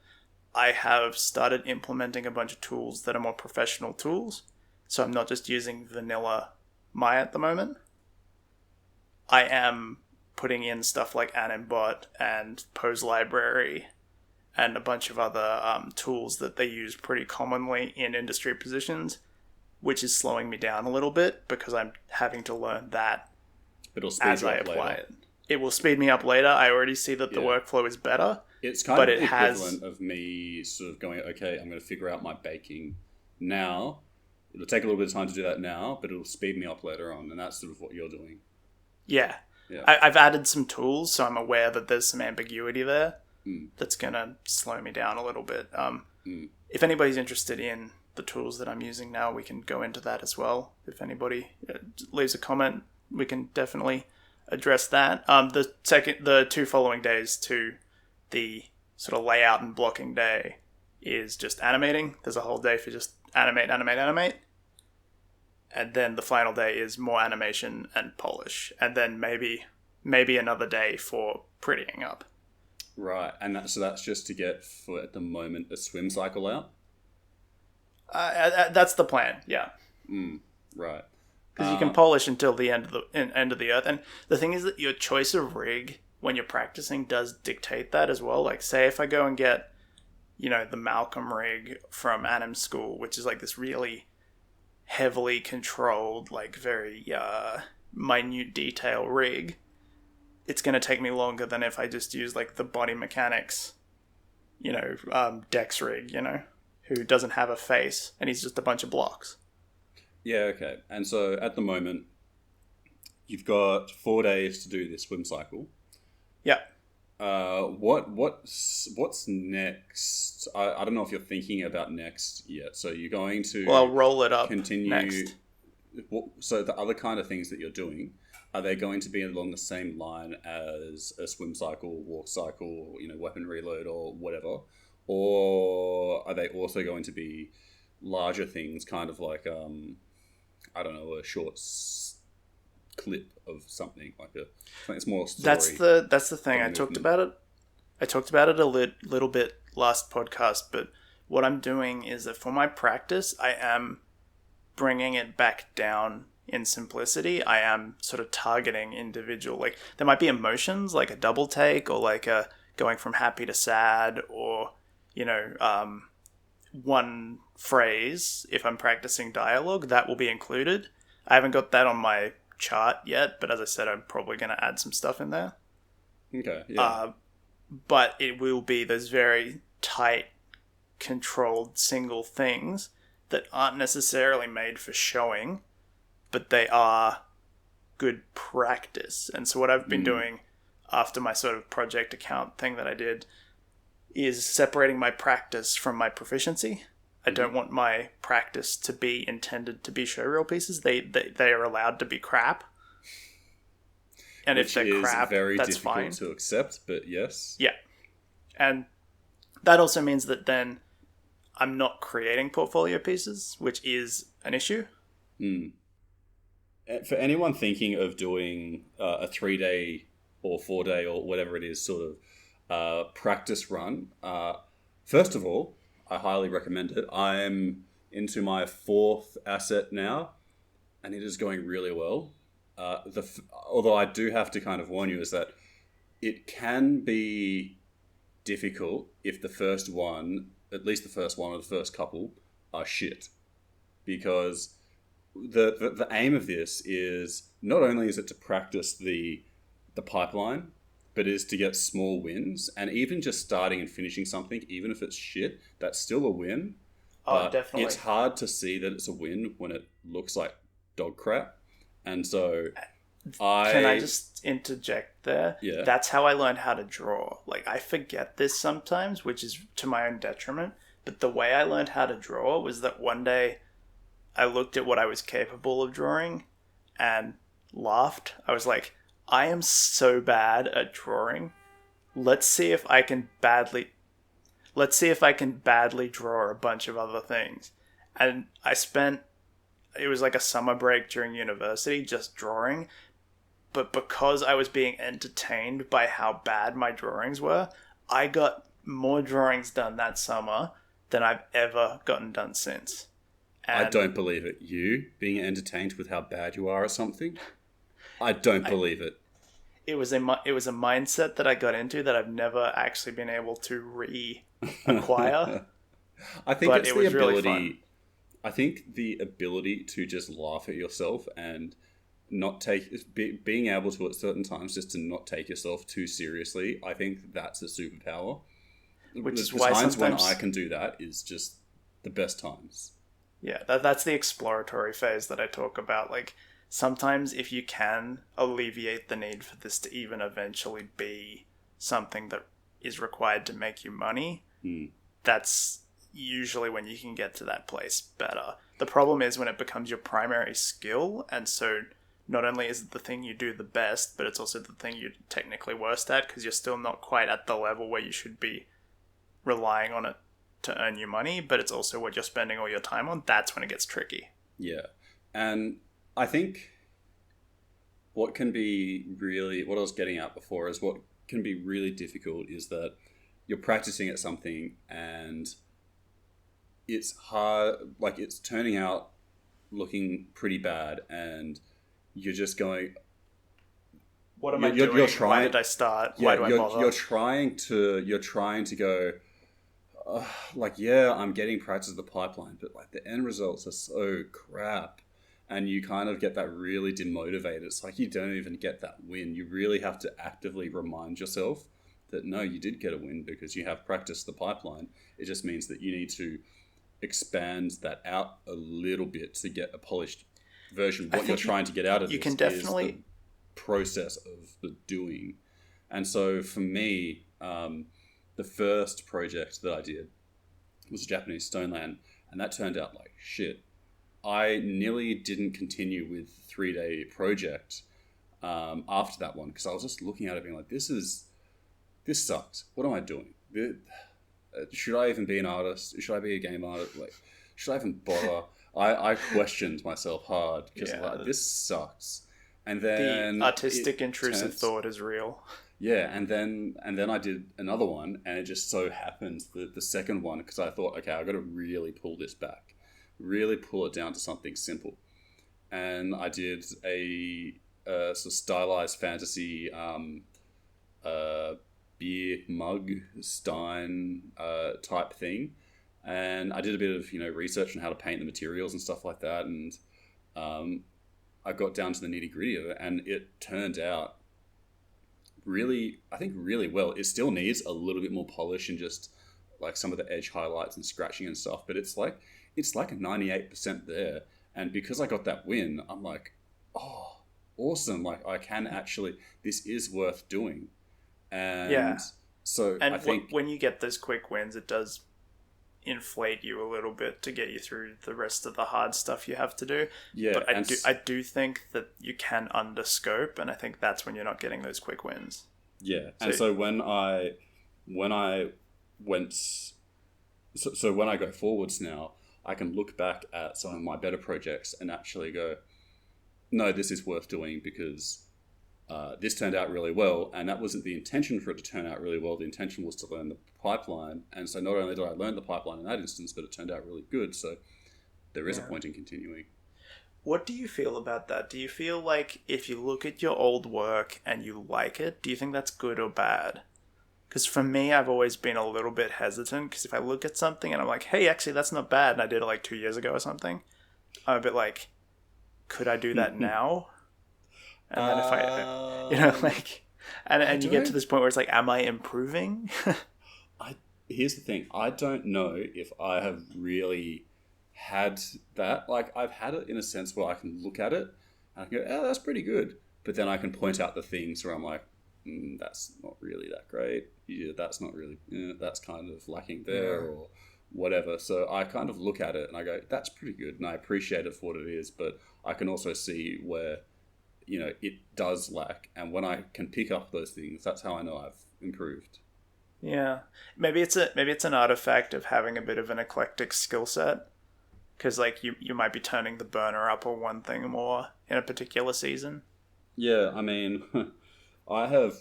I have started implementing a bunch of tools that are more professional tools. So I'm not just using vanilla Maya at the moment. I am putting in stuff like Animbot and Pose Library and a bunch of other tools that they use pretty commonly in industry positions, which is slowing me down a little bit because I'm having to learn that as I apply it. It will speed me up later. I already see that the workflow is better. It's kind of the equivalent of me sort of going, okay, I'm going to figure out my baking now. It'll take a little bit of time to do that now, but it'll speed me up later on, and that's sort of what you're doing. Yeah. I've added some tools, so I'm aware that there's some ambiguity there that's going to slow me down a little bit. If anybody's interested in the tools that I'm using now, we can go into that as well. If anybody leaves a comment, we can definitely address that. The 2 following days to the sort of layout and blocking day is just animating. There's a whole day for just animate. And then the final day is more animation and polish. And then maybe another day for prettying up. Right. And so that's just to get, for at the moment, a swim cycle out? That's the plan, yeah. Right. Because you can polish until the end of the earth. And the thing is that your choice of rig when you're practicing does dictate that as well. Like, say if I go and get, the Malcolm rig from Anim School, which is like this really heavily controlled, like very minute detail rig, it's going to take me longer than if I just use like the body mechanics, Dex rig, who doesn't have a face and he's just a bunch of blocks. Yeah, okay. And so at the moment, you've got 4 days to do this swim cycle. Yeah. What's next? I don't know if you're thinking about next yet. So you're going to... Well, I'll roll it up continue next. So the other kind of things that you're doing, are they going to be along the same line as a swim cycle, walk cycle, weapon reload or whatever? Or are they also going to be larger things, kind of like, I don't know, a short clip of something, like it's more story? That's the thing. I talked about it a little bit last podcast, but what I'm doing is that for my practice, I am bringing it back down in simplicity. I am sort of targeting individual, like there might be emotions, like a double take, or like a going from happy to sad, or one phrase. If I'm practicing dialogue, that will be included. I haven't got that on my chart yet, but as I said, I'm probably going to add some stuff in there. Okay, yeah. But it will be those very tight, controlled single things that aren't necessarily made for showing, but they are good practice. And so what I've been doing after my sort of project account thing that I did is separating my practice from my proficiency. I don't want my practice to be intended to be showreel pieces. They are allowed to be crap. And which if they're crap, very that's difficult fine to accept, but yes. Yeah. And that also means that then I'm not creating portfolio pieces, which is an issue. for anyone thinking of doing a 3-day or 4-day or whatever it is sort of practice run, first of all, I highly recommend it. I'm into my 4th asset now, and it is going really well. Although I do have to kind of warn you is that it can be difficult if the first one, at least the first one or the first couple, are shit. Because the aim of this is not only is it to practice the pipeline, but is to get small wins. And even just starting and finishing something, even if it's shit, that's still a win. Oh, definitely. It's hard to see that it's a win when it looks like dog crap. And so Can I just interject there? Yeah. That's how I learned how to draw. Like, I forget this sometimes, which is to my own detriment. But the way I learned how to draw was that one day I looked at what I was capable of drawing and laughed. I was like, I am so bad at drawing. Let's see if I can badly draw a bunch of other things. And it was like a summer break during university just drawing. But because I was being entertained by how bad my drawings were, I got more drawings done that summer than I've ever gotten done since. And I don't believe it. You being entertained with how bad you are at something? I don't believe it. It was a mindset that I got into that I've never actually been able to reacquire. I think but it's it the was ability. really fun. I think the ability to just laugh at yourself and not being able to at certain times just to not take yourself too seriously. I think that's a superpower. Which is the why times sometimes when I can do that is just the best times. Yeah, that's the exploratory phase that I talk about. Like, sometimes if you can alleviate the need for this to even eventually be something that is required to make you money, that's usually when you can get to that place better. The problem is when it becomes your primary skill, and so not only is it the thing you do the best, but it's also the thing you're technically worst at because you're still not quite at the level where you should be relying on it to earn you money, but it's also what you're spending all your time on. That's when it gets tricky. Yeah. And I think what I was getting at before is what can be really difficult is that you're practicing at something and it's hard, like it's turning out looking pretty bad and you're just going, what am I doing? Why did I start? Why do I bother? You're trying to go, I'm getting practice of the pipeline, but like the end results are so crap. And you kind of get that really demotivated. It's like you don't even get that win. You really have to actively remind yourself that no, you did get a win because you have practiced the pipeline. It just means that you need to expand that out a little bit to get a polished version. What you're trying to get out of this is the process of the doing. And so for me, the first project that I did was a Japanese stone land, and that turned out like shit. I nearly didn't continue with 3-day project after that one because I was just looking at it being like, this sucks. What am I doing? Should I even be an artist? Should I be a game artist? Like, should I even bother? I questioned myself hard because this sucks. And then the artistic intrusive thought is real. Yeah, and then I did another one, and it just so happened that the second one, because I thought, okay, I've got to really pull this back, really pull it down to something simple. And I did a sort of stylized fantasy beer mug stein type thing, and I did a bit of research on how to paint the materials and stuff like that, and I got down to the nitty gritty of it, and it turned out really well. It still needs a little bit more polish and just like some of the edge highlights and scratching and stuff, but it's like 98% there. And because I got that win, I'm like, oh, awesome. Like I can actually, this is worth doing. And so I think when you get those quick wins, it does inflate you a little bit to get you through the rest of the hard stuff you have to do. Yeah, but I do think that you can underscope, and I think that's when you're not getting those quick wins. Yeah, and so when I go forwards now, I can look back at some of my better projects and actually go, no, this is worth doing because this turned out really well, and that wasn't the intention for it to turn out really well. The intention was to learn the pipeline, and so not only did I learn the pipeline in that instance, but it turned out really good. So there is a point in continuing. What do you feel about that? Do you feel like if you look at your old work and you like it, do you think that's good or bad? Because for me, I've always been a little bit hesitant, because if I look at something and I'm like, hey, actually, that's not bad, and I did it like 2 years ago or something, I'm a bit like, could I do that now? And then if I, like, and you get to this point where it's like, am I improving? Here's the thing. I don't know if I have really had that. Like, I've had it in a sense where I can look at it and I can go, oh, that's pretty good. But then I can point out the things where I'm like, that's not really that great. Yeah, that's not really, that's kind of lacking there or whatever. So I kind of look at it and I go, that's pretty good. And I appreciate it for what it is. But I can also see where, it does lack. And when I can pick up those things, that's how I know I've improved. Yeah, maybe it's an artifact of having a bit of an eclectic skill set, because like you might be turning the burner up on one thing more in a particular season. Yeah, I mean, I have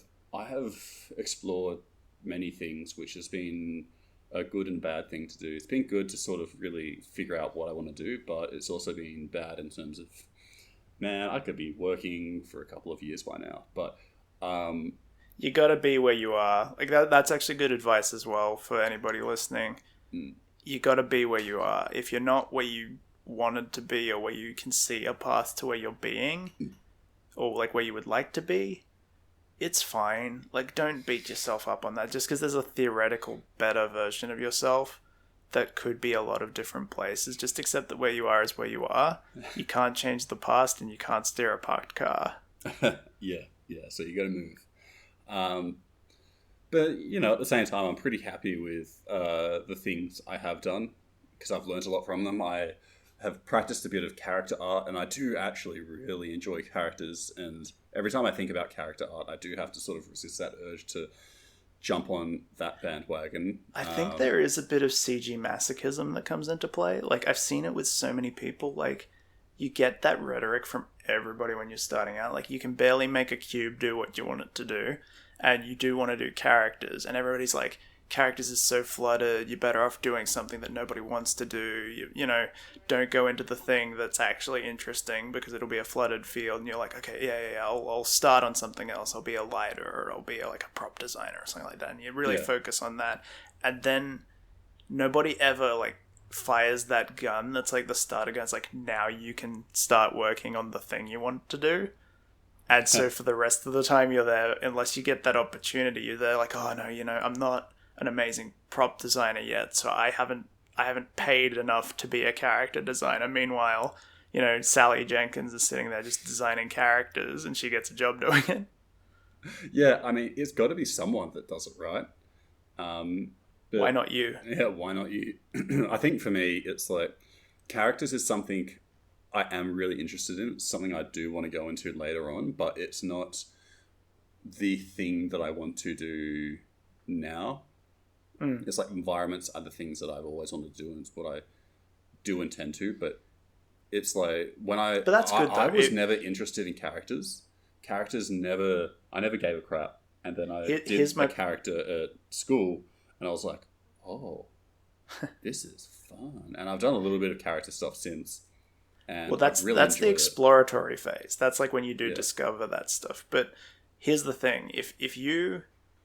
explored many things, which has been a good and bad thing to do. It's been good to sort of really figure out what I want to do, but it's also been bad in terms of, man, I could be working for a couple of years by now, but you gotta be where you are. Like that's actually good advice as well for anybody listening. You gotta be where you are. If you're not where you wanted to be, or where you can see a path to where you're being, or like where you would like to be, it's fine. Like, don't beat yourself up on that just because there's a theoretical better version of yourself that could be a lot of different places. Just accept that where you are is where you are. You can't change the past, and you can't steer a parked car. Yeah, so you gotta move. But, at the same time, I'm pretty happy with the things I have done because I've learned a lot from them. I have practiced a bit of character art, and I do actually really enjoy characters. And every time I think about character art, I do have to sort of resist that urge to jump on that bandwagon. I think there is a bit of CG masochism that comes into play. Like, I've seen it with so many people. Like, you get that rhetoric from everybody when you're starting out. Like, you can barely make a cube do what you want it to do, and you do want to do characters, and everybody's like, characters is so flooded, you're better off doing something that nobody wants to do. Don't go into the thing that's actually interesting because it'll be a flooded field. And you're like, okay, yeah, I'll start on something else. I'll be a lighter, or I'll be like a prop designer or something like that. And you really focus on that. And then nobody ever like fires that gun that's like the starter gun. It's like, now you can start working on the thing you want to do. And so for the rest of the time you're there, unless you get that opportunity, you're there like, oh no, I'm not an amazing prop designer yet, so I haven't paid enough to be a character designer. Meanwhile, Sally Jenkins is sitting there just designing characters, and she gets a job doing it. Yeah, I mean, it's got to be someone that does it right. But, why not you? Yeah, why not you? I think for me, it's like characters is something I am really interested in. It's something I do want to go into later on, but it's not the thing that I want to do now. It's like environments are the things that I've always wanted to do, and it's what I do intend to. But it's like when But that's good, though. I was never interested in characters. I never gave a crap. And then I did my character at school, and I was like, oh, this is fun. And I've done a little bit of character stuff since. And that's the exploratory phase. That's like when you do discover that stuff. But here's the thing: if you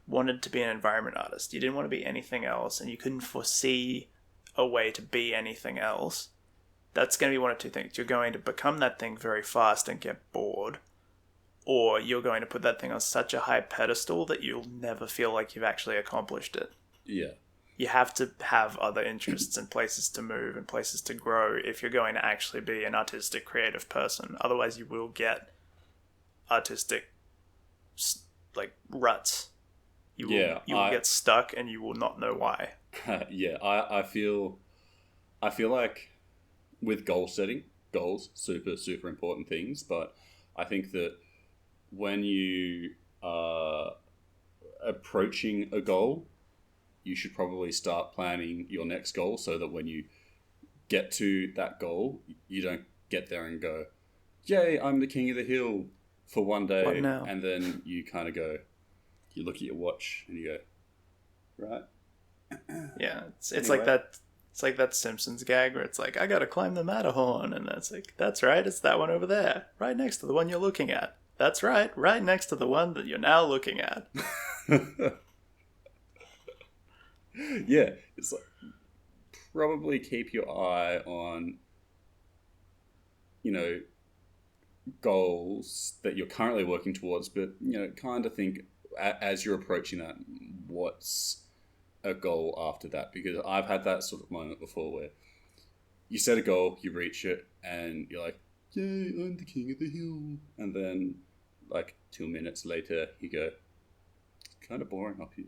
wanted to be an environment artist, you didn't want to be anything else, and you couldn't foresee a way to be anything else, that's going to be one of two things. You're going to become that thing very fast and get bored, or you're going to put that thing on such a high pedestal that you'll never feel like you've actually accomplished it. Yeah. You have to have other interests and places to move and places to grow if you're going to actually be an artistic, creative person. Otherwise, you will get artistic, like, ruts. You will get stuck, and you will not know why. Yeah, I feel like with goal setting, goals, super important things, but I think that when you are approaching a goal, you should probably start planning your next goal so that when you get to that goal, you don't get there and go, yay, I'm the king of the hill for one day. What now? And then you kind of go, you look at your watch and you go, right? Yeah, it's Anyway. like that. It's like that Simpsons gag where it's like, I gotta climb the Matterhorn, and that's like, that's right, it's that one over there, right next to the one you're looking at. That's right next to the one that you're now looking at. Yeah, it's like, probably keep your eye on, goals that you're currently working towards, but, kind of think as you're approaching that, what's a goal after that? Because I've had that sort of moment before where you set a goal, you reach it, and you're like, yay, I'm the king of the hill. And then, 2 minutes later, you go, it's kind of boring up here.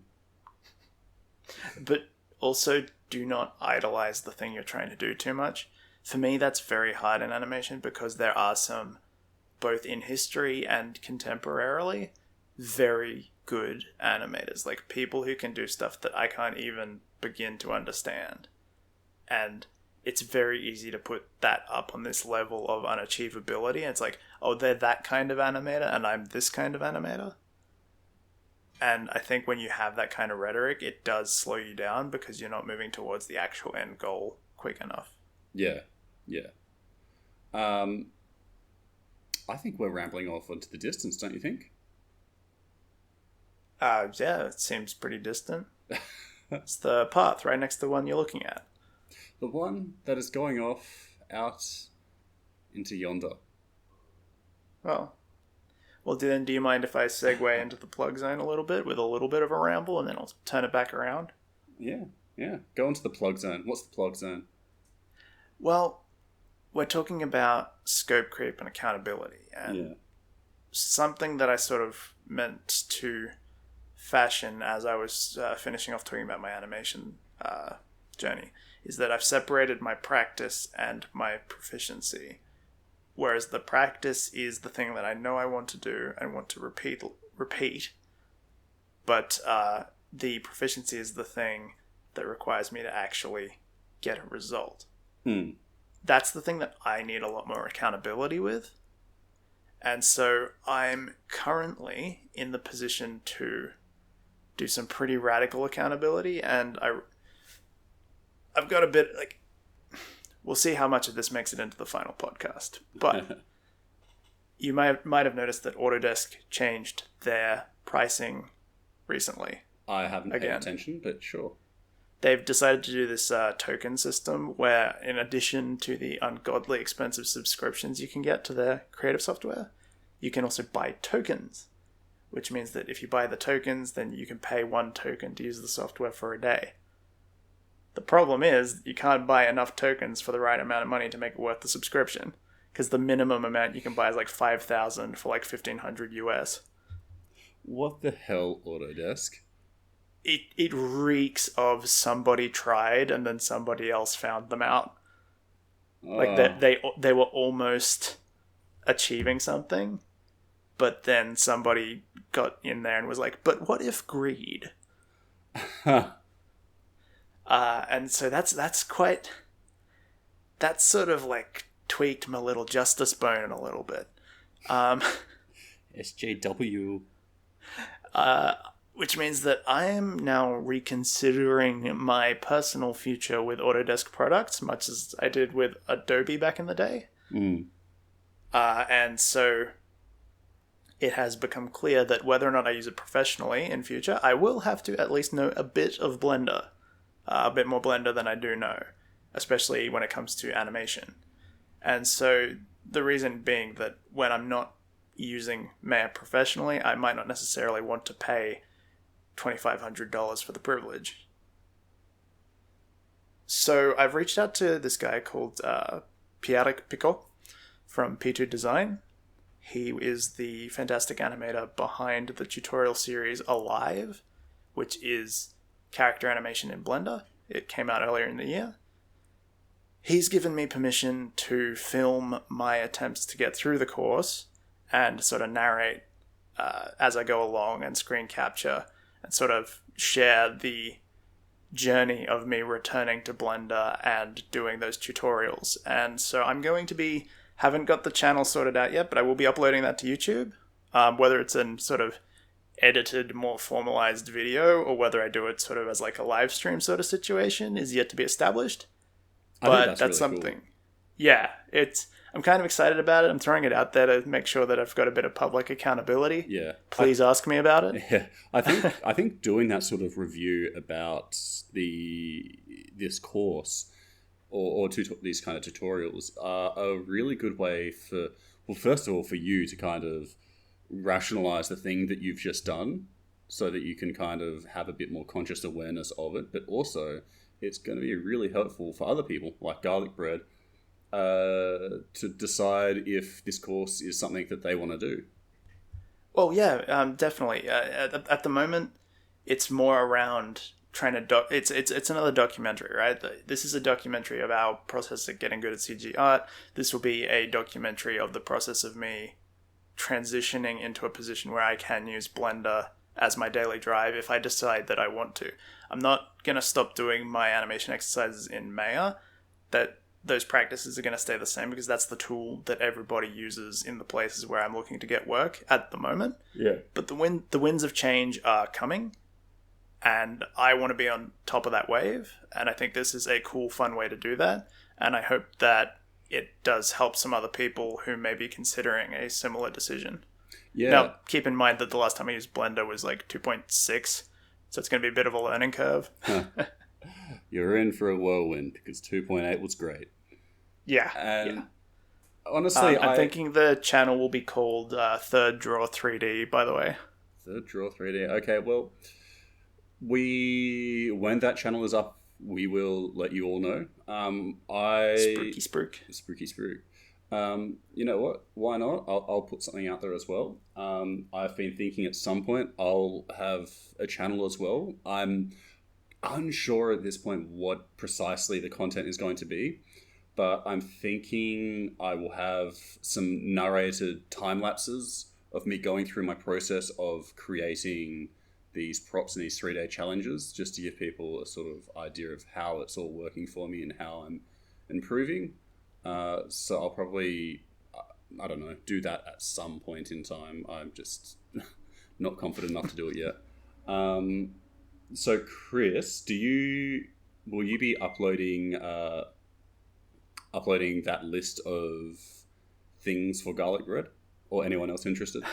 But also, do not idolize the thing you're trying to do too much. For me, that's very hard in animation because there are some, both in history and contemporarily, very good animators. Like, people who can do stuff that I can't even begin to understand. And it's very easy to put that up on this level of unachievability. And it's like, oh, they're that kind of animator and I'm this kind of animator. And I think when you have that kind of rhetoric, it does slow you down because you're not moving towards the actual end goal quick enough. Yeah. I think we're rambling off into the distance, don't you think? Yeah, it seems pretty distant. It's the path right next to the one you're looking at. The one that is going off out into yonder. Well, then do you mind if I segue into the plug zone a little bit with a little bit of a ramble and then I'll turn it back around? Yeah. Go into the plug zone. What's the plug zone? Well, we're talking about scope creep and accountability. And something that I sort of meant to fashion as I was finishing off talking about my animation journey is that I've separated my practice and my proficiency. Whereas the practice is the thing that I know I want to do and want to repeat. But the proficiency is the thing that requires me to actually get a result. That's the thing that I need a lot more accountability with. And so I'm currently in the position to do some pretty radical accountability. And I've got a bit, we'll see how much of this makes it into the final podcast. But you might have noticed that Autodesk changed their pricing recently. I haven't paid attention, but sure. They've decided to do this token system where, in addition to the ungodly expensive subscriptions you can get to their creative software, you can also buy tokens, which means that if you buy the tokens, then you can pay 1 token to use the software for a day. The problem is you can't buy enough tokens for the right amount of money to make it worth the subscription, because the minimum amount you can buy is 5,000 for $1,500 US. What the hell, Autodesk? It reeks of somebody tried and then somebody else found them out. They were almost achieving something, but then somebody got in there and was like, but what if greed? And so that's sort of tweaked my little justice bone a little bit. SJW. Which means that I am now reconsidering my personal future with Autodesk products, much as I did with Adobe back in the day. And so it has become clear that whether or not I use it professionally in future, I will have to at least know a bit of Blender. A bit more Blender than I do know, especially when it comes to animation. And so the reason being that when I'm not using Maya professionally, I might not necessarily want to pay $2,500 for the privilege. So I've reached out to this guy called Pierre Picot from P2 Design. He is the fantastic animator behind the tutorial series Alive, which is character animation in Blender. It came out earlier in the year. He's given me permission to film my attempts to get through the course and sort of narrate as I go along and screen capture and sort of share the journey of me returning to Blender and doing those tutorials. And so I'm going to be Haven't got the channel sorted out yet, but I will be uploading that to YouTube. Whether it's in sort of edited, more formalized video, or whether I do it sort of as like a live stream sort of situation is yet to be established. But that's really something. Cool. Yeah, I'm kind of excited about it. I'm throwing it out there to make sure that I've got a bit of public accountability. Yeah. Please ask me about it. Yeah. I think doing that sort of review about this course or these kind of tutorials are a really good way for, well, first of all, for you to kind of rationalize the thing that you've just done so that you can kind of have a bit more conscious awareness of it. But also, it's going to be really helpful for other people like Garlic Bread to decide if this course is something that they want to do. Well, yeah, definitely. At the moment, it's more around trying to it's another documentary, right? This is a documentary of our process of getting good at CG art. This will be a documentary of the process of me transitioning into a position where I can use Blender as my daily drive if I decide that I want to. I'm not going to stop doing my animation exercises in Maya. Those practices are going to stay the same because that's the tool that everybody uses in the places where I'm looking to get work at the moment. Yeah. But the winds of change are coming, and I want to be on top of that wave, and I think this is a cool, fun way to do that, and I hope that it does help some other people who may be considering a similar decision. Yeah. Now, keep in mind that the last time I used Blender was like 2.6, so it's going to be a bit of a learning curve. You're in for a whirlwind because 2.8 was great. Yeah. And honestly, I'm thinking the channel will be called Third Draw 3D, by the way. Third Draw 3D. Okay, well, when that channel is up, we will let you all know. Spooky spruik. Spooky spruik. You know what? Why not? I'll put something out there as well. I've been thinking at some point I'll have a channel as well. I'm unsure at this point what precisely the content is going to be, but I'm thinking I will have some narrated time lapses of me going through my process of creating these props and these 3-day challenges, just to give people a sort of idea of how it's all working for me and how I'm improving. So I'll probably, I don't know, do that at some point in time. I'm just not confident enough to do it yet. So Kris, will you be uploading that list of things for Garlic Bread, or anyone else interested?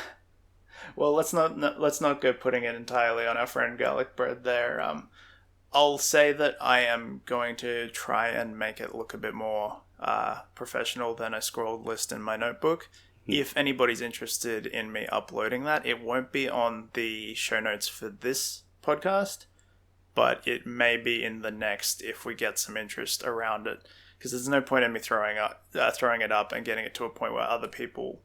Well, let's not go putting it entirely on our friend Garlic Bread there. I'll say that I am going to try and make it look a bit more professional than a scrolled list in my notebook. If anybody's interested in me uploading that, it won't be on the show notes for this podcast, but it may be in the next if we get some interest around it. Because there's no point in me throwing it up and getting it to a point where other people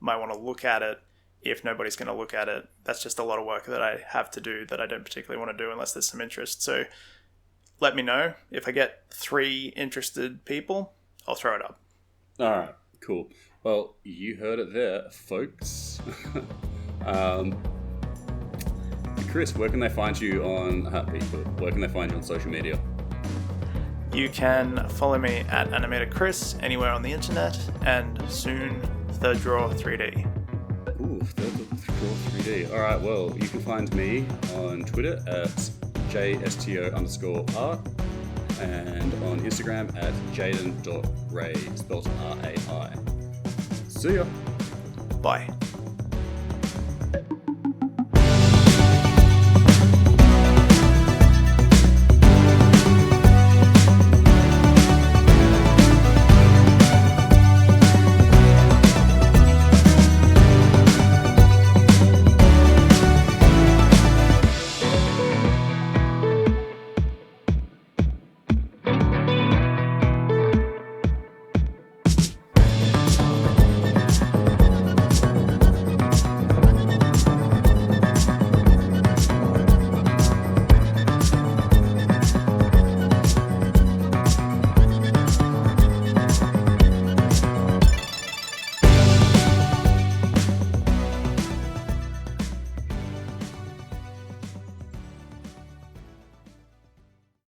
might want to look at it. If nobody's going to look at it, that's just a lot of work that I have to do that I don't particularly want to do unless there's some interest. So let me know. If I get 3 interested people, I'll throw it up. All right, cool. Well, you heard it there, folks. Kris, where can they find you on where can they find you on social media? You can follow me at animatorkris anywhere on the internet, and soon Third Draw 3D. Ooh, Third Draw 3D. All right, well, you can find me on Twitter at JSTO_R and on Instagram at Jayden.Ray, spelled R-A-I. See ya. Bye.